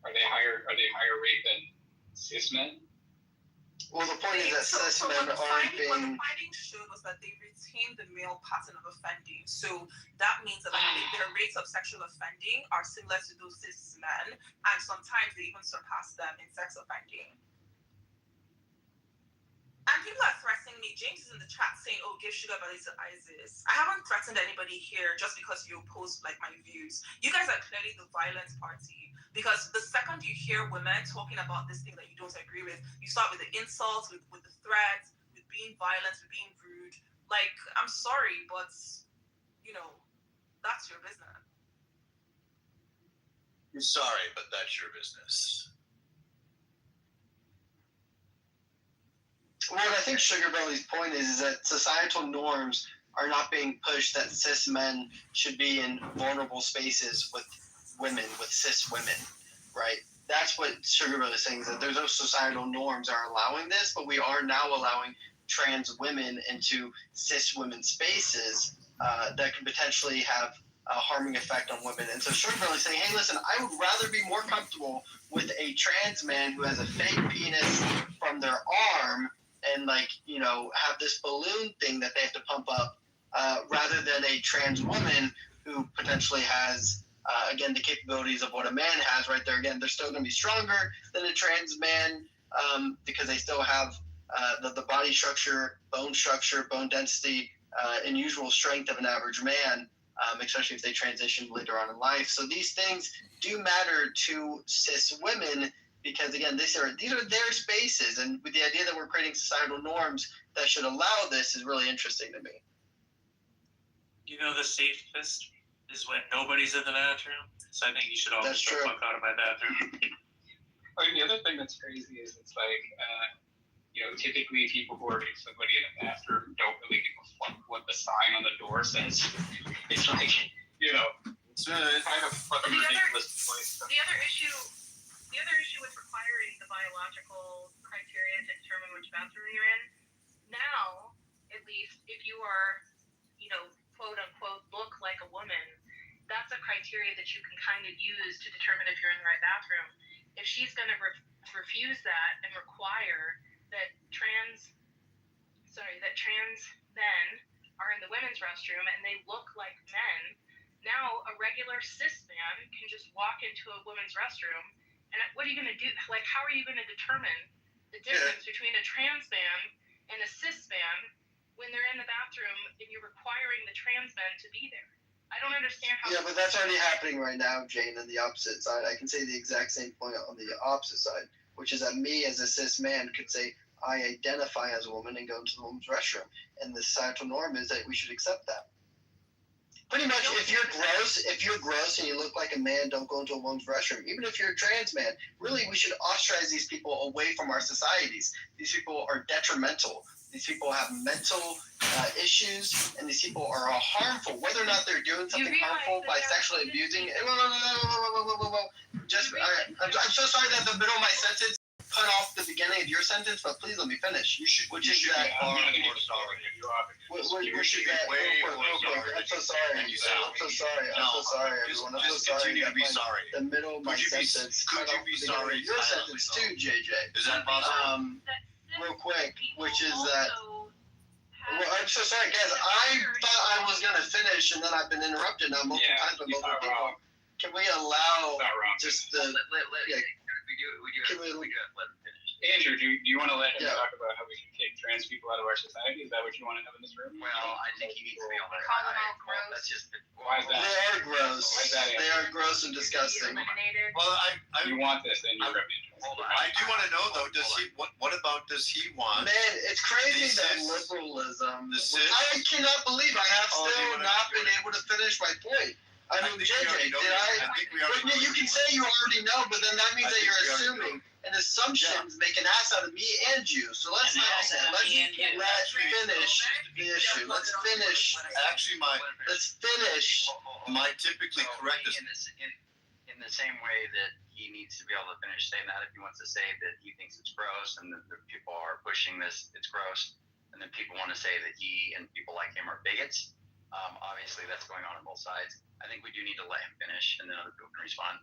Are they higher rate than cis men? Well, the point is that cis men aren't being. What the findings showed was that they retained the male pattern of offending. So that means that their rates of sexual offending are similar to those cis men, and sometimes they even surpass them in sex offending. And people are threatening me. James is in the chat saying, "Oh, give sugar belly to ISIS." I haven't threatened anybody here just because you oppose my views. You guys are clearly the violent party. Because the second you hear women talking about this thing that you don't agree with, you start with the insults, with the threats, with being violent, with being rude. Like, I'm sorry, but, that's your business. You're sorry, but that's your business. Well, what I think Sugar Belly's point is that societal norms are not being pushed that cis men should be in vulnerable spaces with women, with cis women, right? That's what Sugar Belly is saying, is that there's no societal norms are allowing this, but we are now allowing trans women into cis women spaces that could potentially have a harming effect on women. And so Sugar Belly is saying, hey, listen, I would rather be more comfortable with a trans man who has a fake penis from their arm and have this balloon thing that they have to pump up rather than a trans woman who potentially has again, the capabilities of what a man has right there. Again, they're still going to be stronger than a trans man because they still have the body structure, bone density, and usual strength of an average man, especially if they transition later on in life. So these things do matter to cis women because, again, these are their spaces. And with the idea that we're creating societal norms that should allow this is really interesting to me. The safest is when nobody's in the bathroom. So I think you should all just go fuck out of my bathroom. The other thing that's crazy is it's like, typically people who are getting somebody in a bathroom don't really give a fuck what the sign on the door says. It's like, it's kind of fucking ridiculous place. The other issue with requiring the biological criteria to determine which bathroom you're in, now, at least, if you are, quote unquote, look like a woman, that's a criteria that you can kind of use to determine if you're in the right bathroom. If she's going to refuse that and require that trans men are in the women's restroom and they look like men, now a regular cis man can just walk into a women's restroom, and what are you going to do? Like, how are you going to determine the difference between a trans man and a cis man when they're in the bathroom and you're requiring the trans men to be there? I don't understand how. Yeah, but that's already happening right now, Jane, on the opposite side. I can say the exact same point on the opposite side, which is that me as a cis man could say, I identify as a woman and go into the women's restroom. And the societal norm is that we should accept that. Pretty much, if you're gross and you look like a man, don't go into a woman's restroom. Even if you're a trans man, really, we should ostracize these people away from our societies. These people are detrimental. These people have mental issues, and these people are all harmful. Whether or not they're doing something harmful by sexually abusing. I'm so sorry that the middle of my sentence cut off the beginning of your sentence, but please let me finish. You should be far more sorry. I'm so sorry. I'm so sorry. Everyone. I'm so sorry. Continue to be sorry. The middle of my sentence. Could you be sorry? Your sentence too, JJ. Is that possible? Real quick, which is that. Well, I'm so sorry, guys. I thought I was gonna finish, and then I've been interrupted now multiple times by multiple people. Can we allow just the? Andrew, do you want to let him talk about how we should kick trans people out of our society? Is that what you want to have in this room? Well, I think he needs to be on there. That's just. Why is that? They are gross. Why is that? They are gross and disgusting. Well, you want this, then you're Hold on. I do want to know though. Does he? What about? Does he want? Man, it's crazy that liberalism. I cannot believe I have still not been able to finish my point. I mean, JJ, you can say you already know, but then that means that you're assuming, and assumptions make an ass out of me and you. So let's finish the issue. Let's finish. Actually, let's finish. My typically correct is in the same way that he needs to be able to finish saying that if he wants to say that he thinks it's gross and that the people are pushing this, it's gross, and then people want to say that he and people like him are bigots. Obviously, that's going on both sides. I think we do need to let him finish, and then other people can respond.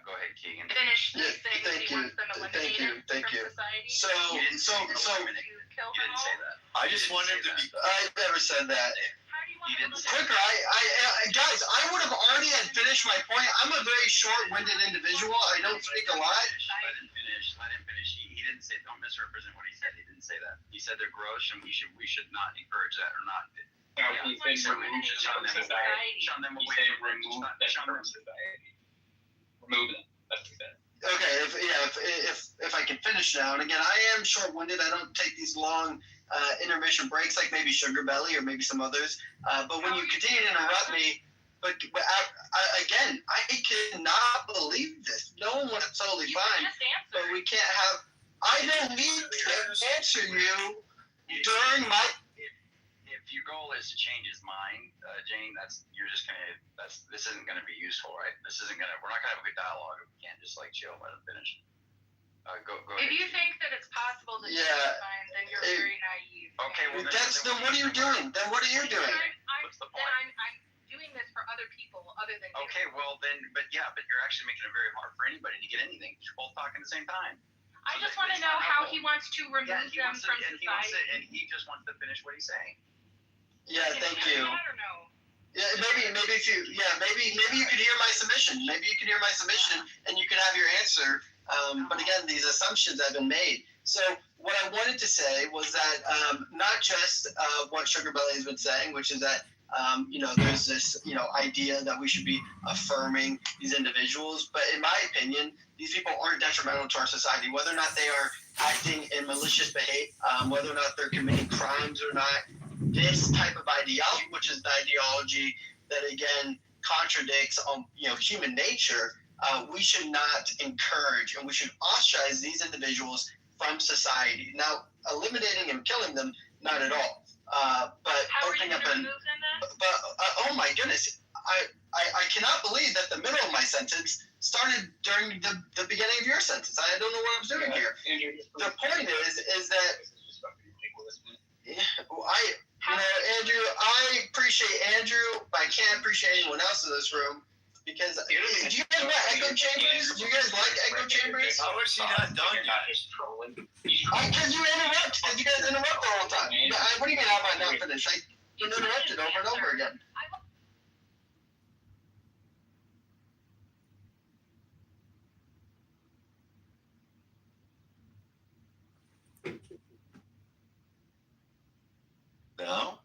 Go ahead, Keegan. Finish saying that he wants them eliminated from society. So, you didn't say that. I just want him to be. I never said that. You didn't say Quicker, guys, I would have already had finished my point. I'm a very short-winded individual. I don't speak a lot. Let him finish. He didn't say. Don't misrepresent what he said. He didn't say that. He said they're gross, and we should not encourage that or not. He said remove them from society. Shun them away from society. Remove them. That's what he said. Okay, if I can finish now, and again, I am short-winded. I don't take these long intermission breaks like maybe Sugar Belly or maybe some others. But when you continue to interrupt me, but again, I cannot believe this. No one was totally fine, but we can't have. I don't need to answer you during my. If your goal is to change his mind, Jane, this isn't gonna be useful, right? We're not gonna have a good dialogue if we can't just like chill and let him finish. Go If ahead. you think that it's possible to change his mind, then you're very naive. Okay, well Then what are you doing? What's the point? I'm doing this for other people other than you. Okay, well then, but you're actually making it very hard for anybody to get anything. You're both talking at the same time. I just want to know how he wants to remove them from society. And he just wants to finish what he's saying. Yeah, thank you. Yeah, maybe you could hear my submission. Maybe you can hear my submission, and you can have your answer. But again, these assumptions have been made. So what I wanted to say was that not just what Sugar Belly has been saying, which is that there's this idea that we should be affirming these individuals. But in my opinion, these people aren't detrimental to our society, whether or not they are acting in malicious behavior, whether or not they're committing crimes or not. This type of ideology, which is the ideology that again contradicts human nature, we should not encourage, and we should ostracize these individuals from society. Now, eliminating and killing them, not at all. But opening up oh my goodness, I cannot believe that the middle of my sentence started during the beginning of your sentence. I don't know what I was doing here. The point is that Andrew, I appreciate Andrew, but I can't appreciate anyone else in this room. Because do you guys want echo chambers? Do you guys like echo chambers? How is he not done yet? Because you interrupt. Because you guys interrupt the whole time. What do you mean how am I not finished? I've been interrupted over and over again. No?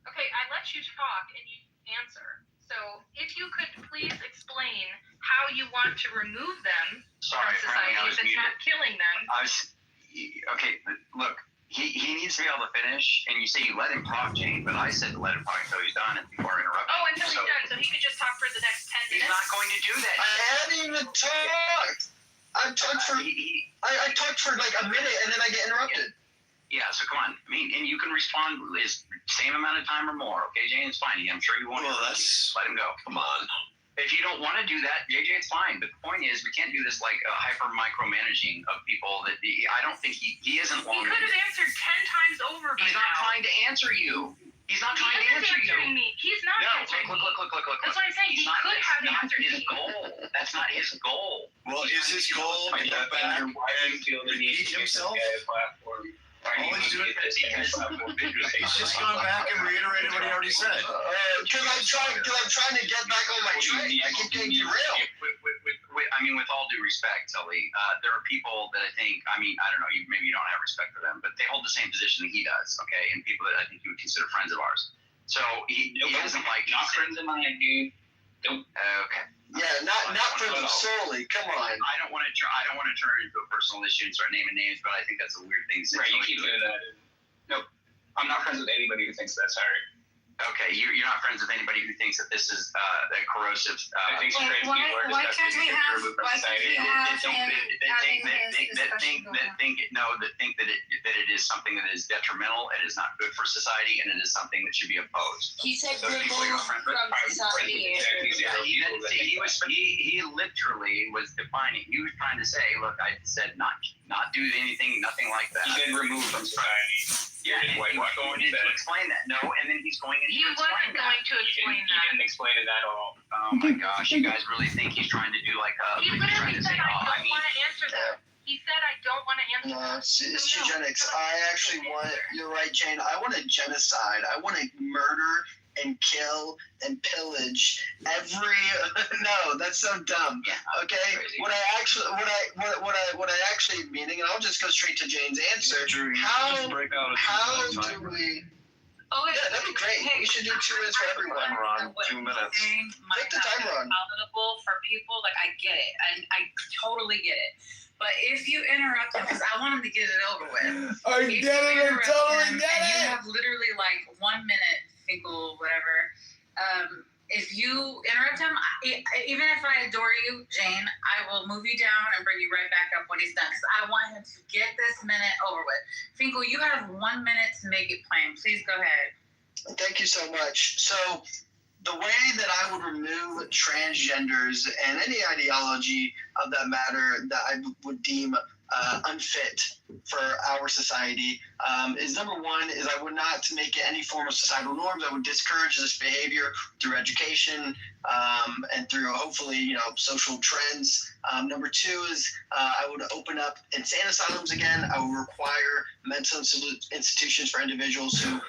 Okay, I let you talk and you answer. So if you could please explain how you want to remove them from society if it's not killing them. Okay, look, he needs to be able to finish. And you say you let him talk, Jane, but I said to let him talk until he's done and before interrupting. Oh, until he's done, so he could just talk for the next 10 minutes. He's not going to do that. I haven't even talked. I've talked for I talked for like a minute and then I get interrupted. Yeah, so come on. I mean, and you can respond is same amount of time or more. Okay, Jane, it's fine. I'm sure you won't. Well, let him go. Come on. If you don't want to do that, JJ, it's fine. But the point is, we can't do this like hyper micromanaging of people. That I don't think he isn't long. He could have answered 10 times over. He's not trying to answer you. He's not trying to answer you. Me. He's not answering me. Look. That's what I'm saying. He could have answered his goal. That's not his goal. Well, is his goal to go back and repeat himself? All he's doing is he's just gone back and reiterated what he already said. Because I'm trying to get back on my train. I keep getting derailed. I mean, with all due respect, Tully, there are people that I think, I don't know, maybe you don't have respect for them, but they hold the same position that he does, okay? And people that I think you would consider friends of ours. So he doesn't like... Not friends of mine, dude. Nope. Okay. Yeah, not friends solely. Come on. I don't want to turn it into a personal issue and start naming names, but I think that's a weird thing to say. Right, you keep doing that. Nope. I'm not friends with anybody who thinks that. Sorry. Okay, you're not friends with anybody who thinks that this is a corrosive. Why can't we have him having his discussion going on? That think that it is something that is detrimental and is not good for society, and it is something that should be opposed. He said removed from society. He literally was defining. He was trying to say, look, I said not do anything, nothing like that. He's been removed from society. Yeah, and he's going into explain that. No, and then he's going into He wasn't going to explain He that. didn't explain it at all. Oh my gosh, you guys really think he's trying to do like a... He literally said, I don't want to answer them. He said, I don't want to answer them. No, it's eugenics. I actually want, you're right, Jane. I want a genocide. I want to murder and kill and pillage every no, that's so dumb. Okay, what I actually meaning, and I'll just go straight to Jane's answer. How do we? Oh, yeah, that'd be great. We should do 2 minutes for everyone. We're on 2 minutes. Take the timer on. Palatable for people, like I get it, and I totally get it. But if you interrupt him, because I want him to get it over with. I get it. I totally get it. You have literally like 1 minute, Finkel, whatever. If you interrupt him, even if I adore you, Jane, I will move you down and bring you right back up when he's done. Because I want him to get this minute over with. Finkel, you have 1 minute to make it plain. Please go ahead. Thank you so much. So the way that I would remove transgenders and any ideology of that matter that I would deem unfit for our society is number one is I would not make it any form of societal norms. I would discourage this behavior through education and through hopefully social trends. Number two is I would open up insane asylums again. I would require mental institutions for individuals who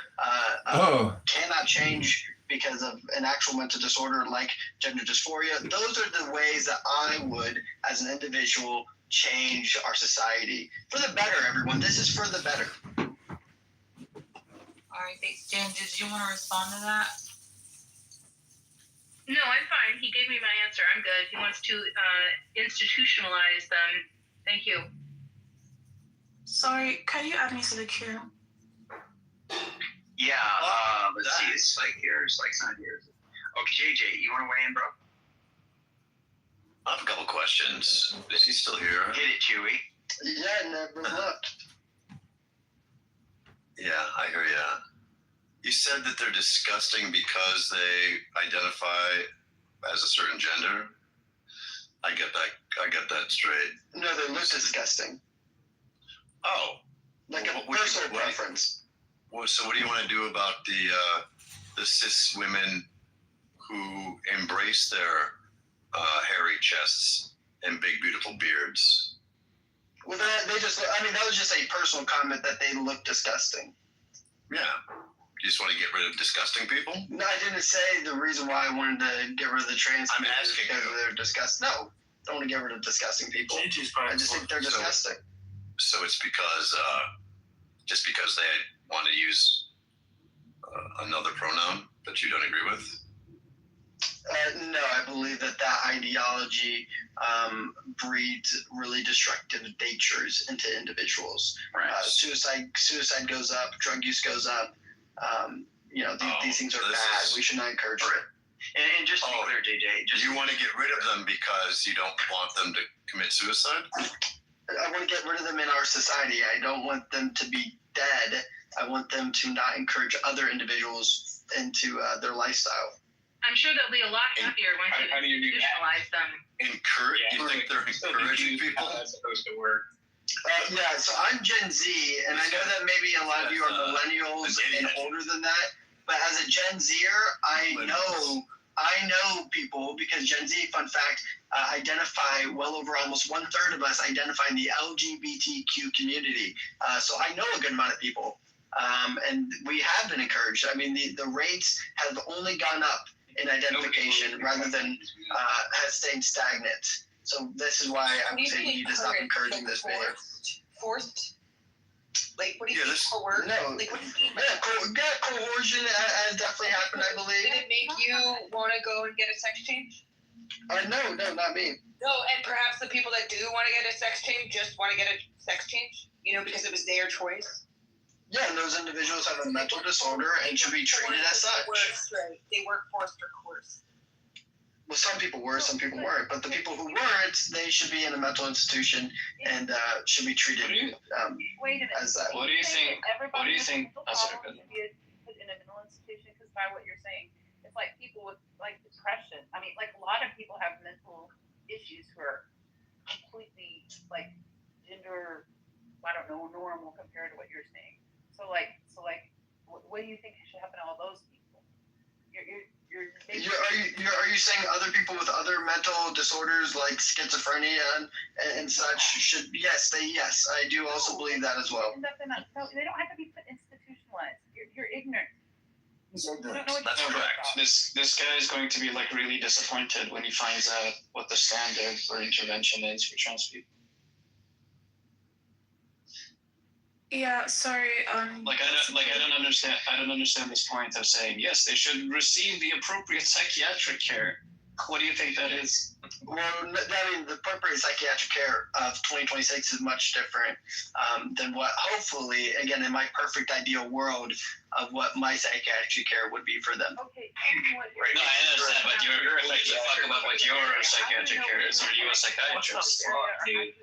cannot change because of an actual mental disorder like gender dysphoria. Those are the ways that I would, as an individual, change our society for the better, everyone. This is for the better. All right, thanks, Jen. Did you want to respond to that? No, I'm fine. He gave me my answer. I'm good. He wants to institutionalize them. Thank you. Sorry, can you add me to the queue? Yeah, let's see. It's like here's like not here. Okay, JJ, you want to weigh in, bro? I have a couple questions. Is he still here? Hit it, Chewy. Yeah, never left. Yeah, I hear ya. You said that they're disgusting because they identify as a certain gender. I get that straight. No, they look disgusting. Oh, like a personal preference. So what do you want to do about the cis women who embrace their hairy chests and big beautiful beards? Well, that was just a personal comment that they look disgusting. Yeah. You just want to get rid of disgusting people? No, I didn't say the reason why I wanted to get rid of the trans people. I'm asking because they're disgusting. No, don't want to get rid of disgusting people. I just think they're disgusting. So it's because just because they want to use another pronoun that you don't agree with? No, I believe that ideology breeds really destructive natures into individuals. Right. Suicide goes up, drug use goes up. These things are bad. We should not encourage it. And just to be clear, JJ, you want to get rid of them because you don't want them to commit suicide? I want to get rid of them in our society. I don't want them to be dead. I want them to not encourage other individuals into their lifestyle. I'm sure they'll be a lot happier once you institutionalize them. Encourage? You think they're encouraging people? How that's supposed to work. So I'm Gen Z, and I know that maybe a lot of you are millennials and older than that. But as a Gen Zer, I know people because Gen Z, fun fact, identify well over almost 1/3 of us identify in the LGBTQ community. So I know a good amount of people, and we have been encouraged. I mean, the rates have only gone up in identification rather than staying stagnant. So this is why I would say we need to stop encouraging this behavior. Forced? Like, what do you Yeah, mean this- coercion? No. Like, what do you mean? Coercion has definitely happened, I believe. Did it make you want to go and get a sex change? No, not me. No, and perhaps the people that do want to get a sex change just want to get a sex change, because it was their choice. Yeah, and those individuals have a mental disorder and should be treated as such. They weren't forced or coerced. Well, some people were, some people weren't. But the people who weren't, they should be in a mental institution and should be treated Wait a minute. as that. What do you think? Everybody What do you with think? mental Oh, sorry, problems should be put in a mental institution? Because by what you're saying, it's like people with like depression. I mean, like a lot of people have mental issues who are completely like gender, normal compared to what you're saying. So what do you think should happen to all those people? Are you saying other people with other mental disorders like schizophrenia and such should? Yes, I do also believe that as well. No, they don't have to be put institutionalized. You're ignorant. You don't know what That's you're talking correct. about. This guy is going to be like really disappointed when he finds out what the standard for intervention is for trans people. Yeah, sorry. I don't understand this point of saying yes, they should receive the appropriate psychiatric care. What do you think that is? Well, the appropriate psychiatric care of 2026 is much different than what, hopefully, again, in my perfect ideal world, of what my psychiatric care would be for them. Okay. No, I understand, but you're like to talk about what your psychiatric care is. Are you a psychiatrist? Dude,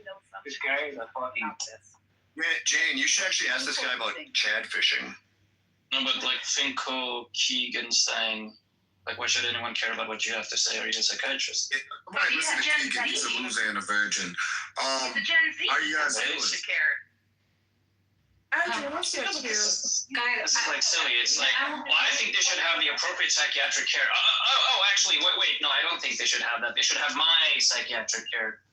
this guy is a fucking. Yeah, Jane, you should actually ask this guy about Chad fishing. No, but like Finko Keeganstein, like why should anyone care about what you have to say? Are you a psychiatrist? Right, listen to Keegan, he's a loser and a virgin. He's a Gen Z. How you guys doing? To care. Andrew, what's your view? This is like silly. It's like, well, I think they should have the appropriate psychiatric care. Actually, wait, no, I don't think they should have that. They should have my psychiatric care.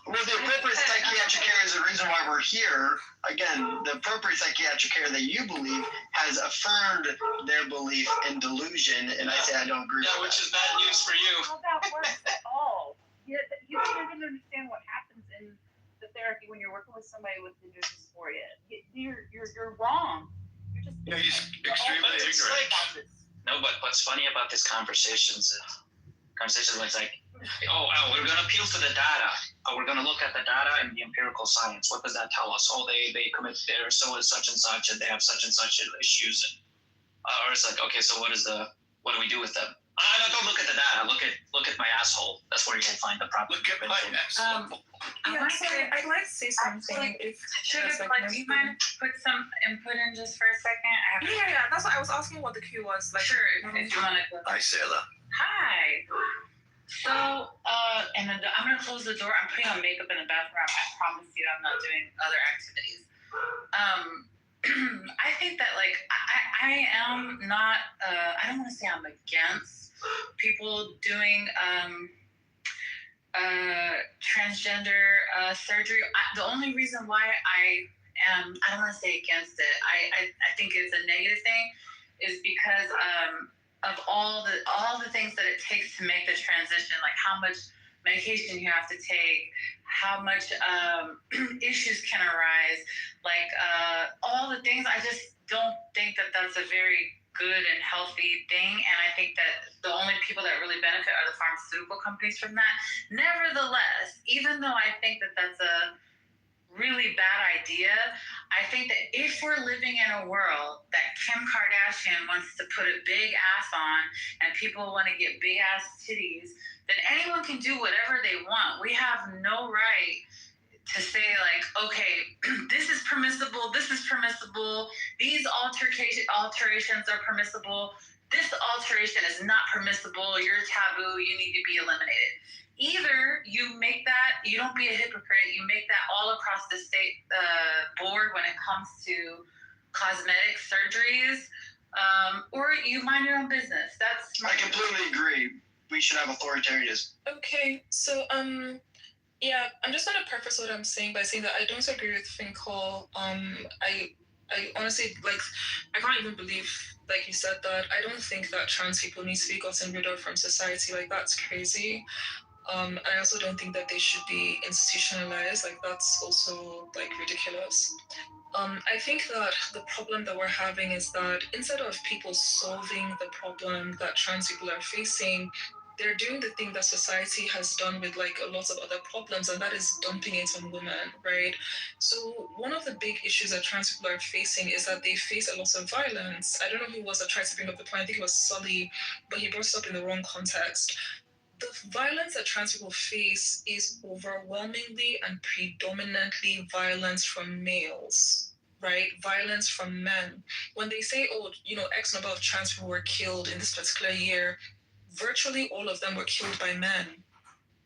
Well, the appropriate psychiatric care is the reason why we're here. Again, the appropriate psychiatric care that you believe has affirmed their belief in delusion, and I say I don't agree with that. Which is bad news for you. How that works at all? You don't even understand what happens in the therapy when you're working with somebody with gender dysphoria. You're wrong. You're just He's extremely ignorant. No, but what's funny about these conversations like, we're going to appeal to the data. We're going to look at the data and the empirical science. What does that tell us? They commit, they're so and such, and they have such and such issues. Or it's like, okay, so what do we do with them? No, don't look at the data. Look at my asshole. That's where you'll find the problem. Look at my asshole. Yeah, sorry, I'd like to say something. Sugar, do you mind put some input in just for a second? Yeah, that's what I was asking what the cue was. Like, Sure, if you want to go. Hi, Sailor. Hi. So, and then I'm gonna close the door. I'm putting on makeup in the bathroom. I promise you, I'm not doing other activities. I think that I am not. I don't want to say I'm against people doing transgender surgery. The only reason why I don't want to say against it. I think it's a negative thing, is because of all the things that it takes to make the transition, like how much medication you have to take, how much issues can arise, like all the things. I just don't think that that's a very good and healthy thing, and I think that the only people that really benefit are the pharmaceutical companies from that. Nevertheless, even though I think that that's a really bad idea, I think that if we're living in a world that Kim Kardashian wants to put a big ass on and people want to get big ass titties, then anyone can do whatever they want. We have no right to say like, okay, this is permissible, these alterations are permissible, this alteration is not permissible, you're taboo, you need to be eliminated. Either you make that, you don't be a hypocrite, you make that all across the state board when it comes to cosmetic surgeries, or you mind your own business. I completely agree. We should have authoritarianism. Okay, so yeah, I'm just gonna preface what I'm saying by saying that I don't agree with Finkel. I honestly, like, I can't even believe, like you said, that. I don't think that trans people need to be gotten rid of from society. Like, that's crazy. And I also don't think that they should be institutionalized. Like, that's also, like, ridiculous. I think that the problem that we're having is that instead of people solving the problem that trans people are facing, they're doing the thing that society has done with like a lot of other problems, and that is dumping it on women, right? So one of the big issues that trans people are facing is that they face a lot of violence. I don't know who it was that tried to bring up the point. I think it was Sully, but he brought it up in the wrong context. The violence that trans people face is overwhelmingly and predominantly violence from males, right? Violence from men. When they say, oh, you know, X number of trans people were killed in this particular year, virtually all of them were killed by men.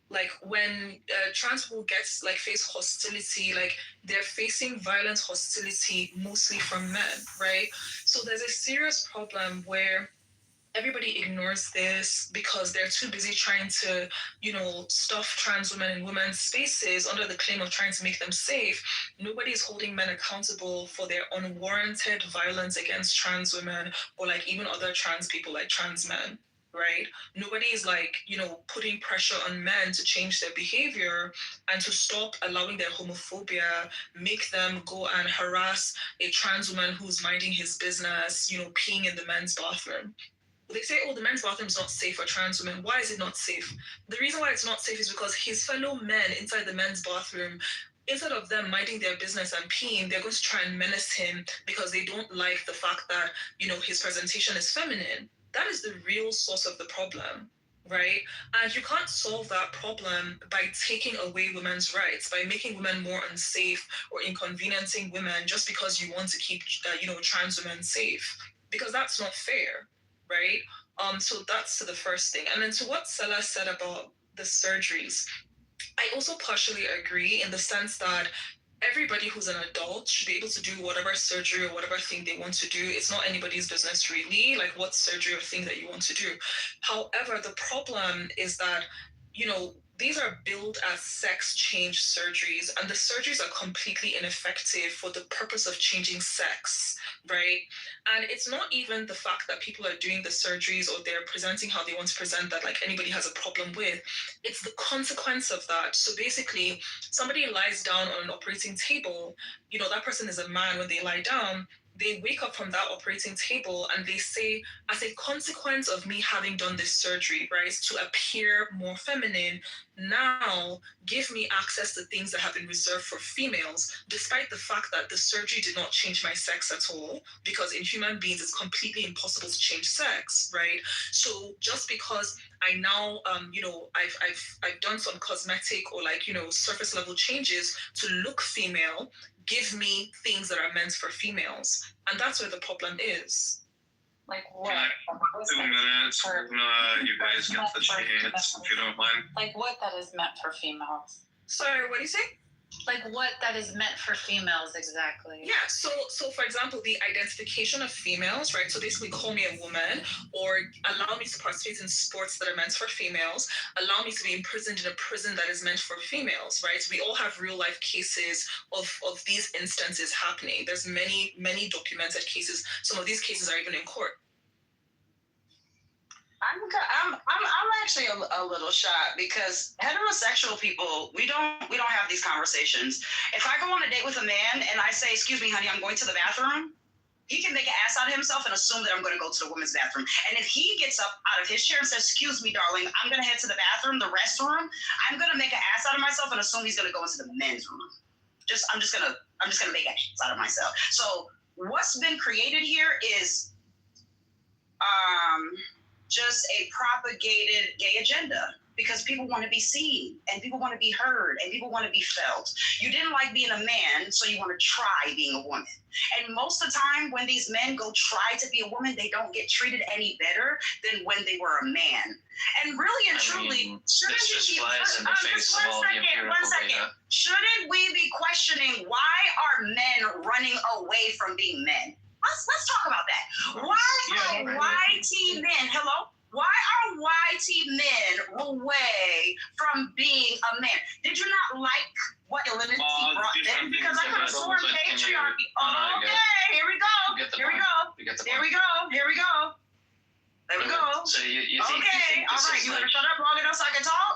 Like when trans people face hostility, like they're facing violent hostility mostly from men, right? So there's a serious problem where everybody ignores this because they're too busy trying to, you know, stuff trans women in women's spaces under the claim of trying to make them safe. Nobody's holding men accountable for their unwarranted violence against trans women or like even other trans people like trans men, right? Nobody is like, you know, putting pressure on men to change their behavior and to stop allowing their homophobia, make them go and harass a trans woman who's minding his business, you know, peeing in the men's bathroom. They say, oh, the men's bathroom is not safe for trans women. Why is it not safe? The reason why it's not safe is because his fellow men inside the men's bathroom, instead of them minding their business and peeing, they're going to try and menace him because they don't like the fact that, you know, his presentation is feminine. That is the real source of the problem, right? And you can't solve that problem by taking away women's rights, by making women more unsafe or inconveniencing women just because you want to keep, you know, trans women safe, because that's not fair. Right? So that's to the first thing. And then to what Sela said about the surgeries, I also partially agree in the sense that everybody who's an adult should be able to do whatever surgery or whatever thing they want to do. It's not anybody's business really, like what surgery or thing that you want to do. However, the problem is that, you know, these are billed as sex change surgeries, and the surgeries are completely ineffective for the purpose of changing sex, right? And it's not even the fact that people are doing the surgeries or they're presenting how they want to present that like anybody has a problem with. It's the consequence of that. So basically, somebody lies down on an operating table, you know, that person is a man when they lie down, they wake up from that operating table and they say, as a consequence of me having done this surgery, right, to appear more feminine, now give me access to things that have been reserved for females, despite the fact that the surgery did not change my sex at all, because in human beings, it's completely impossible to change sex, right? So just because I now, you know, I've done some cosmetic or like, you know, surface level changes to look female, give me things that are meant for females. And that's where the problem is. Like what? 2 minutes when you guys get the chance, if you don't mind. Like what that is meant for females? Sorry, what do you say? Like what that is meant for females exactly? Yeah, so for example, the identification of females, right? So basically call me a woman or allow me to participate in sports that are meant for females, allow me to be imprisoned in a prison that is meant for females, right? We all have real life cases of these instances happening. There's many documented cases. Some of these cases are even in court. I'm actually a little shocked because heterosexual people, we don't have these conversations. If I go on a date with a man and I say, "Excuse me, honey, I'm going to the bathroom," He can make an ass out of himself and assume that I'm going to go to the women's bathroom. And if he gets up out of his chair and says, "Excuse me, darling, I'm going to head to the bathroom, the restroom," I'm going to make an ass out of myself and assume he's going to go into the men's room. I'm just going to make an ass out of myself. So what's been created here is just a propagated gay agenda. Because people want to be seen, and people want to be heard, and people want to be felt. You didn't like being a man, so you want to try being a woman. And most of the time, when these men go try to be a woman, they don't get treated any better than when they were a man. And really and truly, shouldn't we be questioning why are men running away from being men? Let's talk about that. Why are YT men? Hello? Why are YT men away from being a man? Did you not like what Elizabeth brought them? Because I could have sworn patriarchy. Okay, here we go. Here we go. Here we go. Here we go. There we go. So you think? Okay, all right. You want to shut up long enough so I can talk?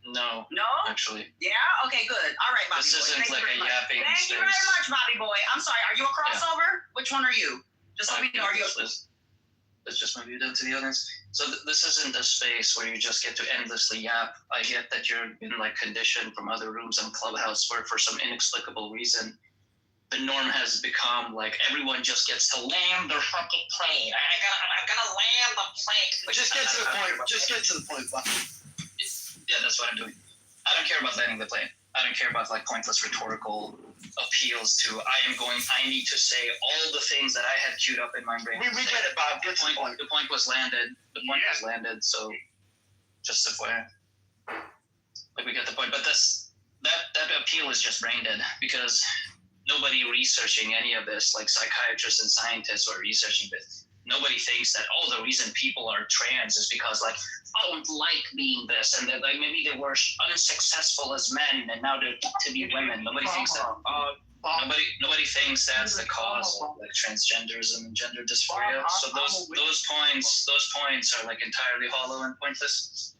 No. No? Actually. Yeah? Okay, good. All right, Bobby This Boy. isn't like a yapping Thank you very much, Bobby Boy. I'm sorry. Are you a crossover? Which one are you? Just let me know. Are you? Let's just move you down to the audience. So this isn't a space where you just get to endlessly yap. I get that you're in like conditioned from other rooms in Clubhouse where for some inexplicable reason, the norm has become like everyone just gets to land their fucking plane. I'm gonna land the plane. Just get to the point. Just get to the point, Bob. Yeah, that's what I'm doing. I don't care about landing the plane. I don't care about like pointless rhetorical appeals to I need to say all the things that I had queued up in my brain. We get it, Bob. Get to the point. The point was landed. The point was landed. So just FYI, like we get the point. But that appeal is just brain dead because nobody researching any of this, like psychiatrists and scientists who are researching this, nobody thinks that the reason people are trans is because like I don't like being this, and that like maybe they were unsuccessful as men, and now they're to be women. Nobody thinks that. Nobody thinks that's the cause of like transgenderism and gender dysphoria. So those points are like entirely hollow and pointless.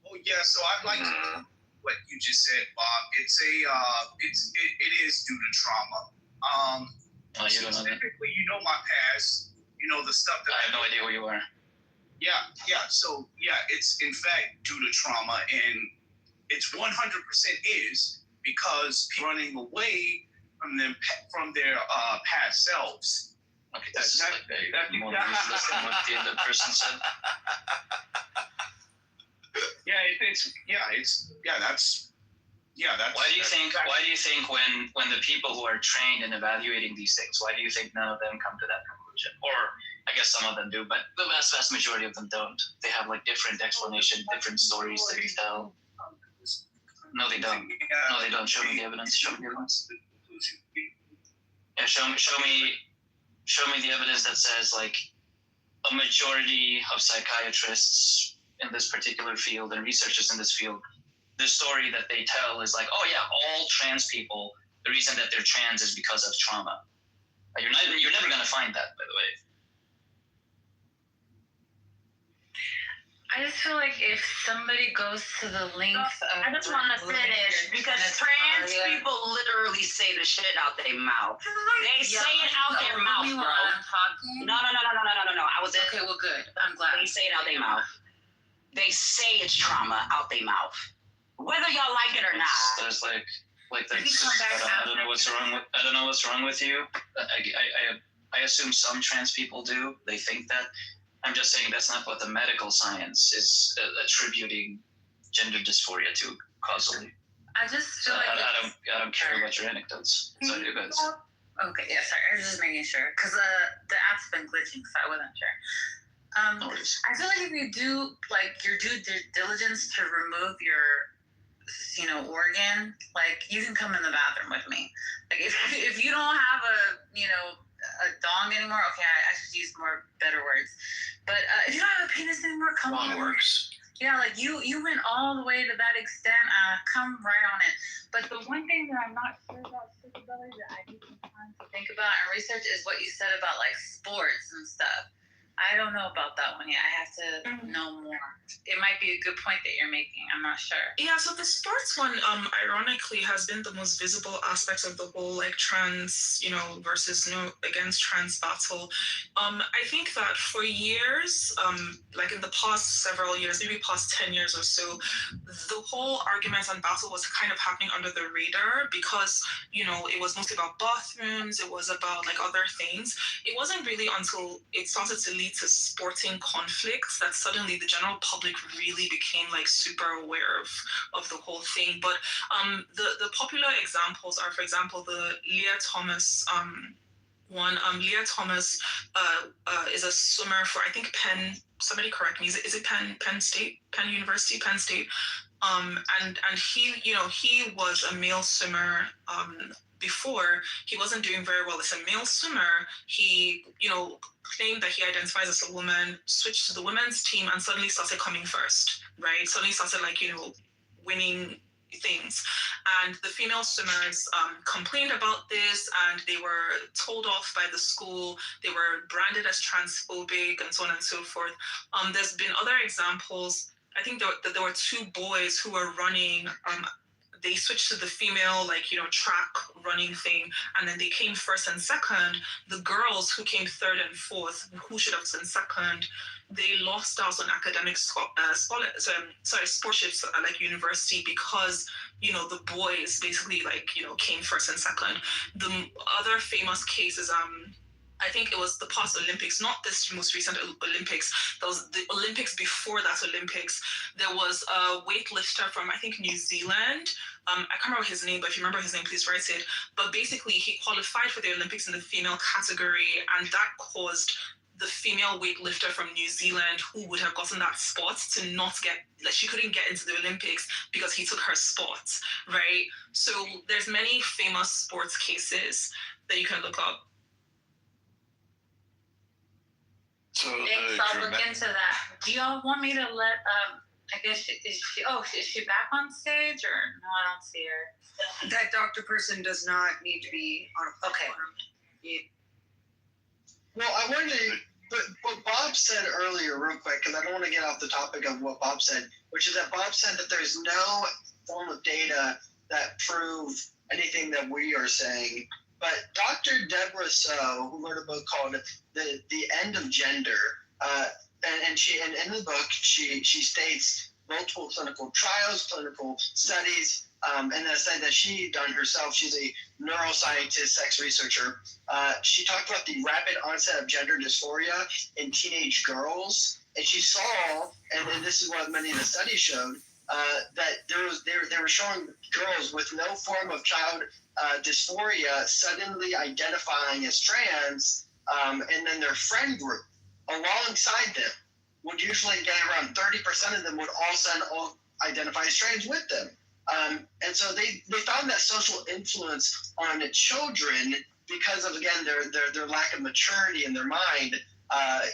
Oh yeah, so I'd like to what you just said, Bob. It is due to trauma. You don't know that. Specifically, you know my past. You know the stuff that I have no idea who you are. Yeah. So it's in fact due to trauma, and it's 100% is because running away from their past selves. Okay, that's more useless than what the other person said. That's. Why do you think when the people who are trained in evaluating these things, why do you think none of them come to that conclusion? Or I guess some of them do, but the vast majority of them don't. They have like different explanation, different stories that they tell. No, they don't. No, they don't. Show me the evidence. Show me the evidence. Yeah, show me the evidence that says like a majority of psychiatrists in this particular field and researchers in this field, the story that they tell is like, oh yeah, all trans people, the reason that they're trans is because of trauma. You're never gonna find that, by the way. I just feel like if somebody goes to the length of... I just want to finish because trans people literally say the shit out their mouth. They say it out their mouth, bro. No. I was okay, well, good. I'm glad. They say it out their mouth. They say it's trauma out their mouth. Whether y'all like it or not. There's like that's, I don't know what's wrong with you. I assume some trans people do. They think that. I'm just saying that's not what the medical science is attributing gender dysphoria to causally. I just feel like I don't care about your anecdotes. So I do, guys. Okay, yeah, sorry. I was just making sure because the app's been glitching, so I wasn't sure. I feel like if you do like your due diligence to remove your organ, like you can come in the bathroom with me. Like if you don't have a dong anymore, okay, I should use better words. But if you don't have a penis anymore, come on. Works. Yeah, like you went all the way to that extent. Come right on it. But the one thing that I'm not sure about Sister Belly that I need some time to think about and research is what you said about like sports and stuff. I don't know about that one yet. I have to know more. It might be a good point that you're making. I'm not sure. Yeah, so the sports one, ironically, has been the most visible aspect of the whole like trans, versus no against trans battle. I think that for years, like in the past several years, maybe past 10 years or so, the whole argument on battle was kind of happening under the radar because, it was mostly about bathrooms, it was about like other things. It wasn't really until it started to lead to sporting conflicts that suddenly the general public really became like super aware of the whole thing. But the popular examples are, for example, the Leah Thomas one. Leah Thomas is a swimmer for, I think, Penn. Somebody correct me. Is it Penn State, Penn University, Penn State? And he, he was a male swimmer. Before, he wasn't doing very well as a male swimmer. He, claimed that he identifies as a woman, switched to the women's team, and suddenly started coming first, right? Suddenly started winning things. And the female swimmers complained about this, and they were told off by the school. They were branded as transphobic and so on and so forth. There's been other examples. I think that there were two boys who were running. They switched to the female, track running thing, and then they came first and second. The girls who came third and fourth, who should have been second, they lost out on academic scholarships at university because the boys basically came first and second. The other famous case is I think it was the past Olympics, not this most recent Olympics. That was the Olympics before that Olympics. There was a weightlifter from, I think, New Zealand. I can't remember his name, but if you remember his name, please write it. But basically, he qualified for the Olympics in the female category, and that caused the female weightlifter from New Zealand who would have gotten that spot to not get, she couldn't get into the Olympics because he took her spot, right? So there's many famous sports cases that you can look up. So thanks, I'll look into that. Do y'all want me to let I guess is she back on stage or no? I don't see her. That doctor person does not need to be on. Okay. Yeah. Well, I wanted to, but what Bob said earlier, real quick, because I don't want to get off the topic of what Bob said, which is that Bob said that there's no form of data that prove anything that we are saying. But Dr. Deborah So, who wrote a book called The End of Gender, and in the book she states multiple clinical trials, clinical studies, and a study that she done herself. She's a neuroscientist, sex researcher. She talked about the rapid onset of gender dysphoria in teenage girls, and she saw, and this is what many of the studies showed, that they were showing girls with no form of child dysphoria suddenly identifying as trans, and then their friend group alongside them would usually get around 30% of them would all sudden identify as trans with them. And so they found that social influence on the children, because of, again, their lack of maturity in their mind,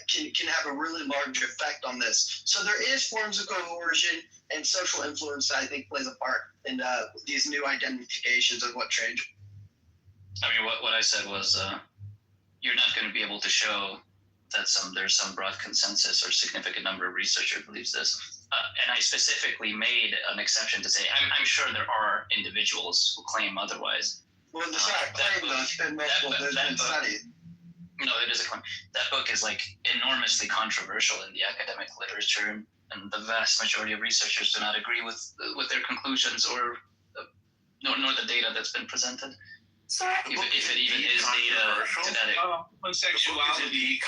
can have a really large effect on this. So there is forms of coercion and social influence that I think plays a part in these new identifications of what trans. I mean, what I said was you're not going to be able to show that there's some broad consensus or significant number of researchers believes this. And I specifically made an exception to say, I'm sure there are individuals who claim otherwise. Well, it's not a claim, though. It's been multiple, there's been studies. No, it is a claim. That book is enormously controversial in the academic literature, and the vast majority of researchers do not agree with their conclusions or nor the data that's been presented. So if it even is data to that homosexuality.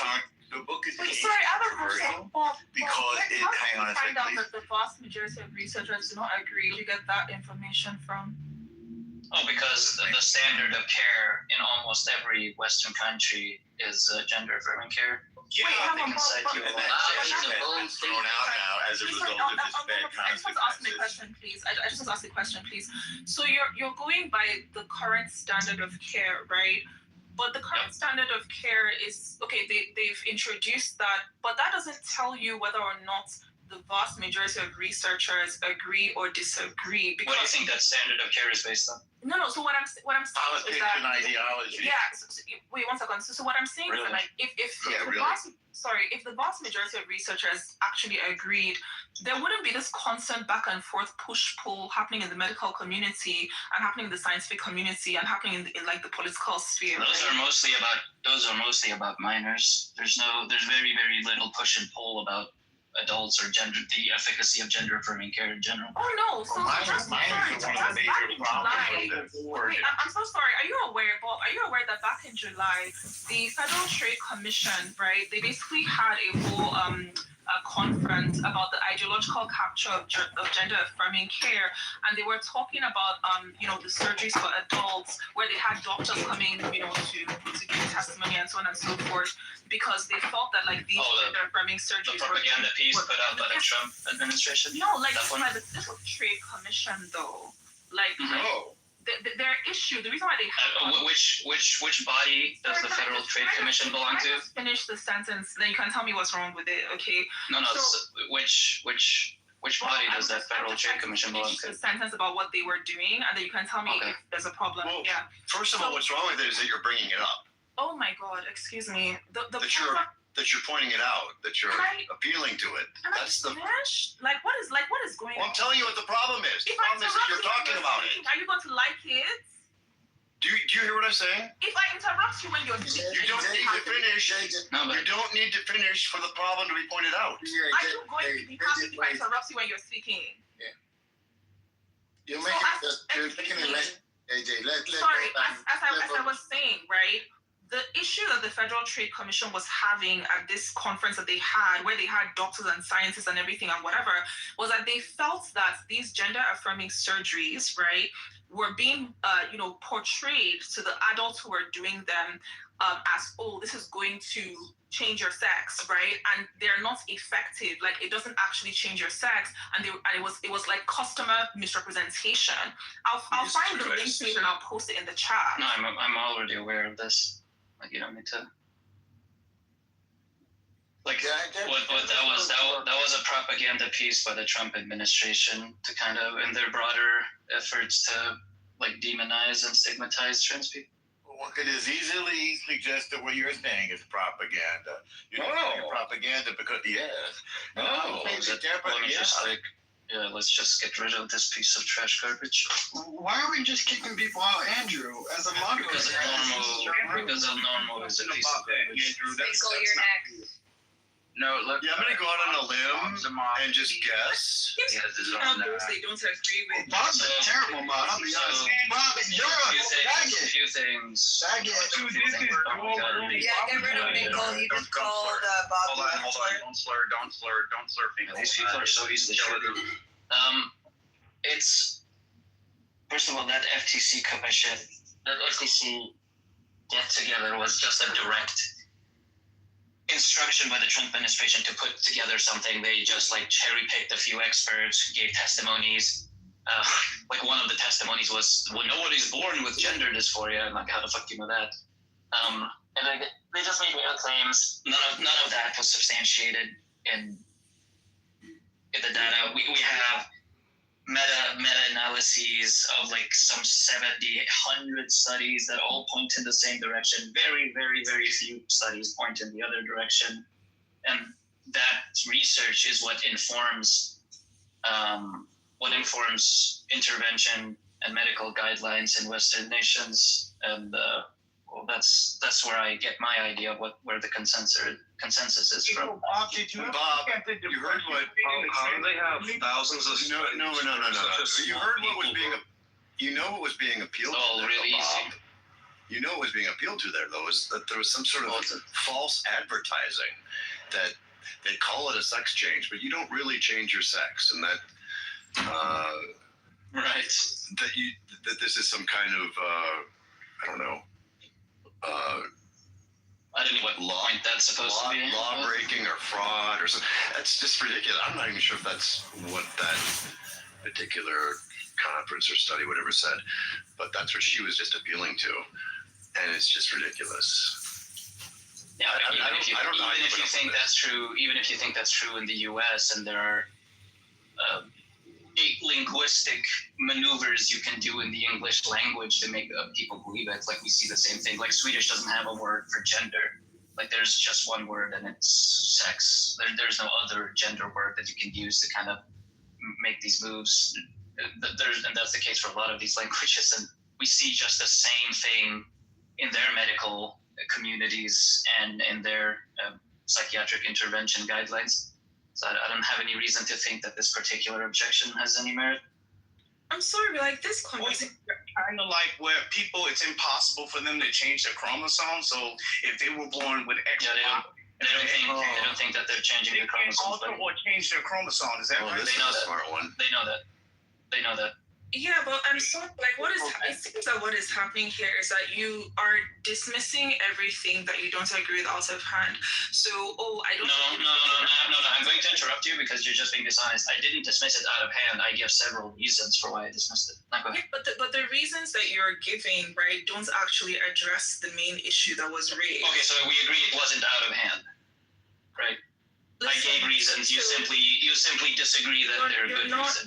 The book is sorry, I have a question. because it. Hang on a second, find out please. that the vast majority of researchers do not agree. Where do you get that information from? Oh, because the standard of care in almost every Western country is gender-affirming care. Yeah, Wait, I can cite you a lot. It's thrown out now as a result of this bad I just want to ask me a question, please. I just want to ask a question, please. So you're going by the current standard of care, right? But the current standard of care is, okay, they've introduced that, but that doesn't tell you whether or not the vast majority of researchers agree or disagree. Because What do you think that standard of care is based on? No. So what I'm saying Politics is that and ideology. yeah. Wait 1 second. So what I'm saying is that, like, if the vast majority of researchers actually agreed, there wouldn't be this constant back and forth push-pull happening in the medical community and happening in the scientific community and happening in like the political sphere. Those are mostly about minors. There's very, very little push and pull about adults or the efficacy of gender affirming care in general. Oh no! So minors are one of the major problems with the board. Wait, I'm so sorry. Are you aware that back in July, the Federal Trade Commission, right? They basically had a whole a conference about the ideological capture of gender affirming care, and they were talking about the surgeries for adults where they had doctors coming to give testimony and so on and so forth, because they felt that like these gender affirming surgeries the propaganda piece put out by the Trump administration. No, like this was Trade Commission though, like. Mm-hmm. Their issue, the reason why they have which body does the Federal Trade Commission belong to? Finish the sentence, then you can tell me what's wrong with it, okay? No. So, which body does that Federal Trade Commission belong to? The sentence about what they were doing, and then you can tell me if there's a problem. Well, yeah. First of all, what's wrong with it is that you're bringing it up. Oh my God! Excuse me. That you're pointing it out, that you're appealing to it. That's the. Like what is going on? Well, I'm telling you what the problem is. The problem is that you're talking about it. Are you going to like kids? Do you hear what I'm saying? If I interrupt you when you're speaking, you don't need to finish. You don't need to finish for the problem to be pointed out. Are you going to be happy if I interrupt you when you're speaking? Yeah. You're making it less. AJ, sorry, as I was saying, right? The issue that the Federal Trade Commission was having at this conference that they had, where they had doctors and scientists and everything and whatever, was that they felt that these gender-affirming surgeries, right, were being, portrayed to the adults who were doing them as, oh, this is going to change your sex, right? And they're not effective. Like, it doesn't actually change your sex. And it was like customer misrepresentation. I'll find the link to it and I'll post it in the chat. No, I'm already aware of this. Like, you don't need to. Like, that was a propaganda piece by the Trump administration to kind of, in their broader efforts to like demonize and stigmatize trans people. One could as easily suggest that what you're saying is propaganda. You're saying propaganda because let's just get rid of this piece of trash garbage. Why are we just kicking people out, Andrew, as a moderator? Because normal is a piece of garbage. Andrew, that's not. No, look. Yeah, I'm gonna go out on a limb and just guess. They don't agree with. Bob's a terrible mod. I'll be honest. Bob, you're a few things. Faggot. Yeah, get rid of Nicole. He just called Bob. Hold on. Don't slur. These people are so easily triggered. It's first of all that FTC commission, that FTC get together was just a direct instruction by the Trump administration to put together something. They just like cherry picked a few experts, gave testimonies. Like one of the testimonies was, well, nobody's born with gender dysphoria. I'm like, how the fuck do you know that? And they just made claims. None of that was substantiated in the data. We have meta-analyses of like some 70, 100 studies that all point in the same direction. Very, very, very few studies point in the other direction. And that research is what informs intervention and medical guidelines in Western nations. And that's where I get my idea of where the consensus is from. Bob, you heard what? How do they have thousands of? No. You heard what was being. You know what was being appealed to. Oh, really easy. Bob. You know what was being appealed to there, though, is that there was some sort of false advertising that they call it a sex change, but you don't really change your sex, and that. Right. That this is some kind of I don't know. I don't know what point that's supposed to be. Law breaking or fraud or something. That's just ridiculous. I'm not even sure if that's what that particular conference or study, whatever, said, but that's what she was just appealing to, and it's just ridiculous. Yeah, even if you think that's true, even if you think that's true in the U.S. and there are linguistic maneuvers you can do in the English language to make people believe it. Like we see the same thing. Like Swedish doesn't have a word for gender. Like there's just one word and it's sex. There's no other gender word that you can use to kind of make these moves. And that's the case for a lot of these languages. And we see just the same thing in their medical communities and in their psychiatric intervention guidelines. So I don't have any reason to think that this particular objection has any merit. I'm sorry, but like this conversation. Kind of like where people, it's impossible for them to change their chromosome. So if they were born with X, they don't think that they're changing their chromosomes. Alter or change their chromosome. Is that right? They know that. Smart one. They know that. They know that. Yeah, but I'm sorry. Like, it seems that what is happening here is that you are dismissing everything that you don't agree with out of hand. So, I don't. No. I'm going to interrupt you because you're just being dishonest. I didn't dismiss it out of hand. I give several reasons for why I dismissed it. Go ahead. Yeah, but the reasons that you're giving, right, don't actually address the main issue that was raised. Okay, so we agree it wasn't out of hand, right? I gave reasons. You simply disagree that they're good reasons.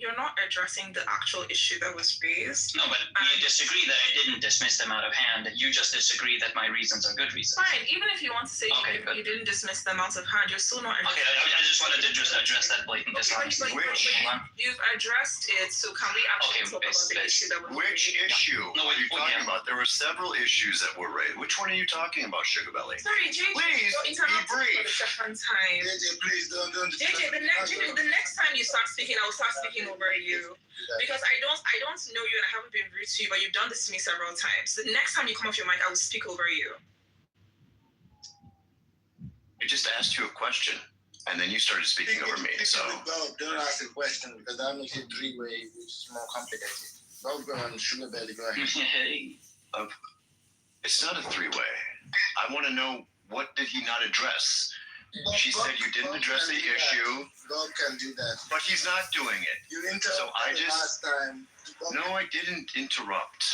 You're not addressing the actual issue that was raised. No, but we disagree that I didn't dismiss them out of hand. You just disagree that my reasons are good reasons. Fine. Even if you want to say you didn't dismiss them out of hand, you're still not. Okay, I just wanted to just address that blatant dishonesty. You've addressed it, so can we actually talk about the issue that was Which raised? issue? What are you talking about? There were several issues that were raised. Which one are you talking about, Sugar Belly? Sorry, JJ. Please be brief. Time. JJ, please don't. JJ, the next time you start speaking, I will start speaking over you because I don't know you and I haven't been rude to you, but you've done this to me several times. The next time you come off your mic, I will speak over you. I just asked you a question, and then you started speaking over me. So don't ask a question because that makes it three-way, which is more complicated. Bob, go on, Sugar Belly, go ahead. It's not a three-way. I want to know, what did he not address? She said you didn't address the issue. Bob can do that. But he's not doing it. You interrupted last time. No, I didn't interrupt.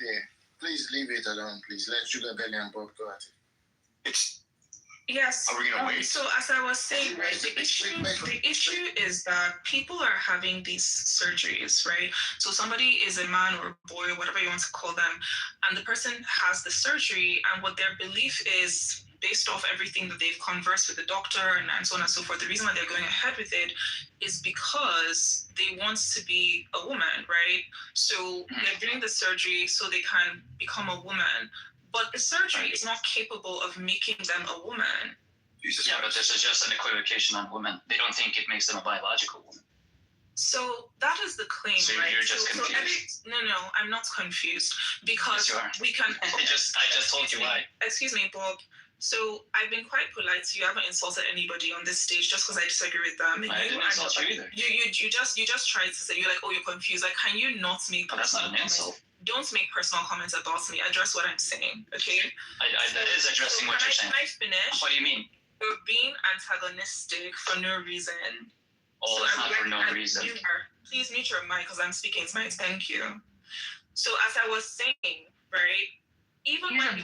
Yeah. Please leave it alone, please. Let Sugar Belly and Bob go at it. Yes. Are we gonna wait? So as I was saying, right, the issue is that people are having these surgeries, right? So somebody is a man or a boy or whatever you want to call them, and the person has the surgery, and what their belief is, based off everything that they've conversed with the doctor and so on and so forth, the reason why they're going ahead with it is because they want to be a woman, right? So they're doing the surgery so they can become a woman. But the surgery is not capable of making them a woman. Yeah, but this is just an equivocation on women. They don't think it makes them a biological woman. So that is the claim, so right? You're just confused. No, I'm not confused because yes, you are. We can. I just told you why. Excuse me, Bob. So I've been quite polite. So you haven't insulted anybody on this stage just because I disagree with them. I didn't insult you either. You just tried to say you're like, oh, you're confused. Like, can you not make? That's not an insult. Don't make personal comments about me. Address what I'm saying, okay? That is addressing what you're saying. Can I finish? What do you mean? You're being antagonistic for no reason. Oh, it's not for no reason. Please mute your mic because I'm speaking. It's my thank you. So as I was saying, right? Even when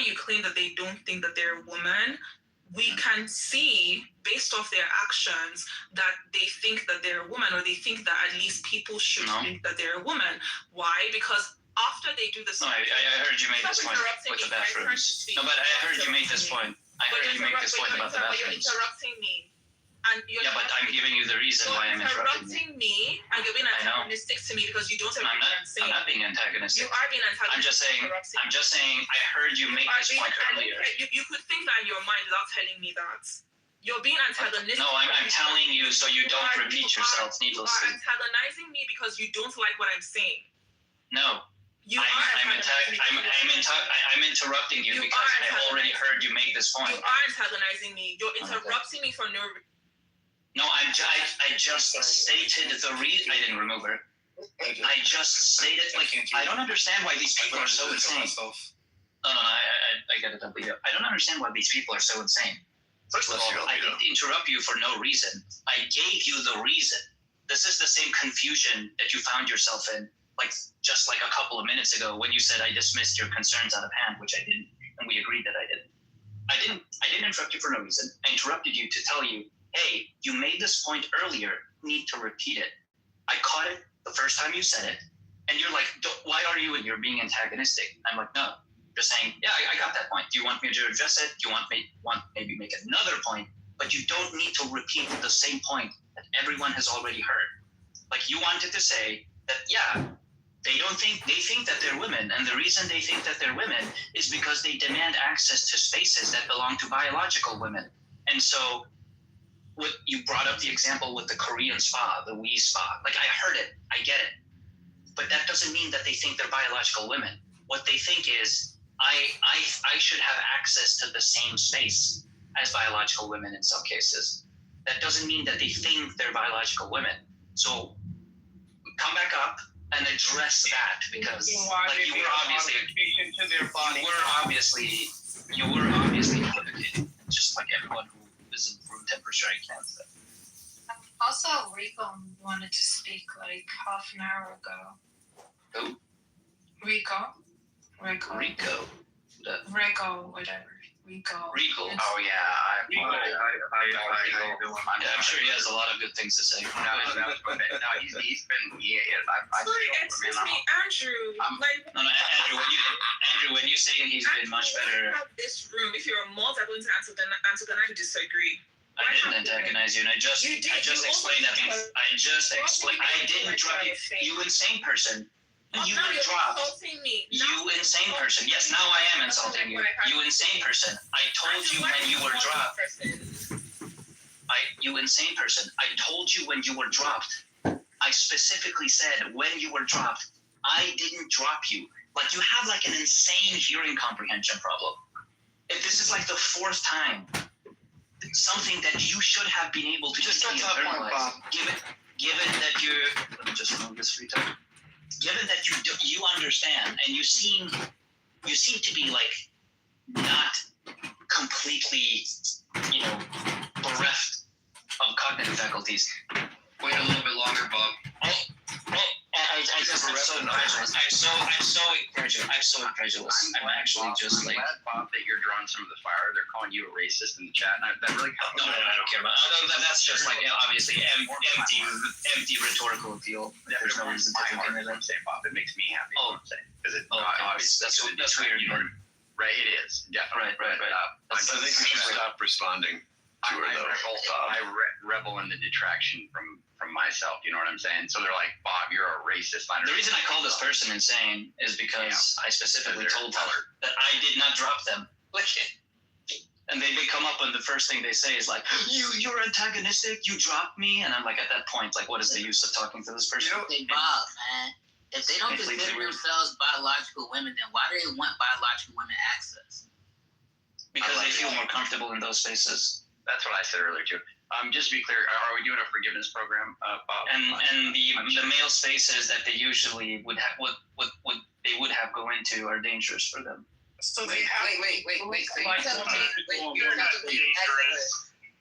you claim that they don't think that they're a woman, we can see based off their actions that they think that they're a woman, or they think that at least people should think that they're a woman. Why? Because after they do this, I heard you make this point with the bathrooms. No, but I heard you make this point. I heard you make this point about the bathrooms. You're interrupting me. But I'm giving you the reason why I'm interrupting me, and you're being antagonistic to me because you don't agree with what I'm saying. I'm not being antagonistic. You are being antagonistic. I'm just saying. I heard you make this point earlier. You could think that in your mind without telling me that. You're being antagonistic. No, I'm telling you so you don't repeat yourself needlessly. You are antagonizing me because you don't like what I'm saying. No. I'm interrupting you because I already heard you make this point. You are antagonizing me. You're interrupting me for no reason. No, I just stated the reason. I didn't remove her. I just stated, I don't understand why these people are so insane. No, I get it. I don't understand why these people are so insane. First of all, I didn't interrupt you for no reason. I gave you the reason. This is the same confusion that you found yourself in, just a couple of minutes ago when you said I dismissed your concerns out of hand, which I didn't. and we agreed that I didn't. I didn't interrupt you for no reason. I interrupted you to tell you, hey, you made this point earlier, need to repeat it. I caught it the first time you said it, and you're like, why are you, and you're being antagonistic. I'm like, no, just saying, yeah, I got that point. Do you want me to address it? Do you want maybe make another point? But you don't need to repeat the same point that everyone has already heard. Like, you wanted to say that, yeah, they think that they're women, and the reason they think that they're women is because they demand access to spaces that belong to biological women. And so you brought up the example with the Korean spa, the Wii spa. Like, I heard it, I get it. But that doesn't mean that they think they're biological women. What they think is, I should have access to the same space as biological women in some cases. That doesn't mean that they think they're biological women. So come back up and address that, because like, you were obviously equivocating, just like everyone who is in room temperature. I can't say. Also, Rico wanted to speak like half an hour ago. Who? Rico. Rico, whatever. Rico. Oh yeah, I'm sure he has a lot of good things to say. Sorry, excuse me, Andrew. Andrew, when you say he's been much better. This room, if you're more going to answer, then I disagree. I didn't antagonize you, and I just explained that. I didn't drop you. You insane person. You were dropped. You insane person. Yes, now I am insulting you. You insane person. I told you when you were dropped. You insane person. I told you when you were dropped. I specifically said when you were dropped. I didn't drop you. Like, you have like an insane hearing comprehension problem. If this is like the fourth time, something that you should have been able to just internalize. Given that you're, let me just move this free time. Given that you understand, and you seem to be like not completely, bereft of cognitive faculties. Wait a little bit longer, Bob. I'm so incredulous. I'm actually just like. I'm glad, Bob, that you're drawing some of the fire. They're calling you a racist in the chat, and that really comes. No, I don't care about that. That's just like obviously empty rhetorical appeal. There's no reason to think anything. I'm saying, Bob, it makes me happy. Because that's weird. Right, it is. Definitely. Right. I think you should stop responding to her, though. I rebel in the detraction from myself. You know what I'm saying? So they're like, Bob, you're a racist. The reason I call this person insane is because I specifically told her that I did not drop them. And they come up and the first thing they say is like, you're antagonistic, you dropped me. And I'm like, at that point, like, what is the use of talking to this person? Hey, Bob, man, if they don't consider themselves biological women, then why do they want biological women access? Because they feel more comfortable in those spaces. That's what I said earlier too. Just to be clear, are we doing a forgiveness program, Bob? And the male spaces that they usually would have, what they would have go into are dangerous for them. So they have. Wait. So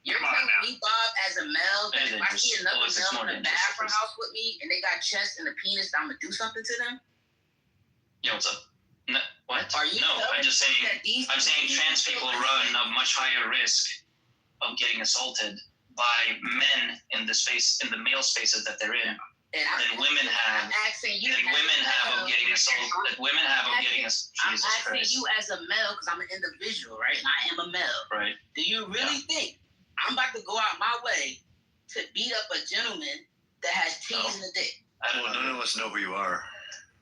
you're telling me, Bob, as a male, that if I see another male in the bathroom house with me and they got chest and a penis, I'm gonna do something to them? Yo, what's up? No, what? Are you? No, I'm just saying. I'm saying trans people run a much higher risk of getting assaulted by men in the male spaces that they're in. Than women have. I'm asking you. Than women have of getting assaulted. That women have of getting assaulted. I'm asking you as a male because I'm an individual, right? And I am a male. Right. Do you really think I'm about to go out my way to beat up a gentleman that has teeth in the dick? None of us know who you are.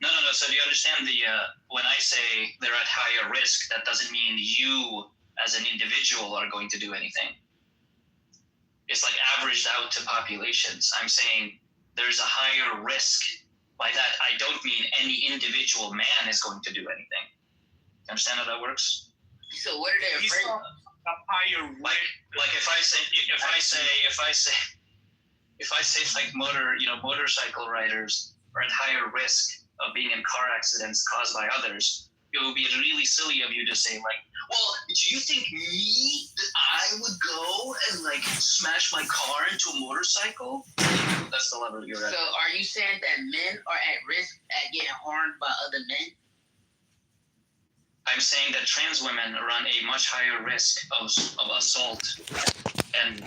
No. So do you understand when I say they're at higher risk, that doesn't mean you as an individual are going to do anything. It's like averaged out to populations. I'm saying there's a higher risk. By that, I don't mean any individual man is going to do anything. You understand how that works? So what are they afraid of? A higher risk. Like if I say like motorcycle riders are at higher risk of being in car accidents caused by others, it would be really silly of you to say like, well, do you think me that I would go and like smash my car into a motorcycle? That's the level you're at. So are you saying that men are at risk at getting harmed by other men? I'm saying that trans women run a much higher risk of assault and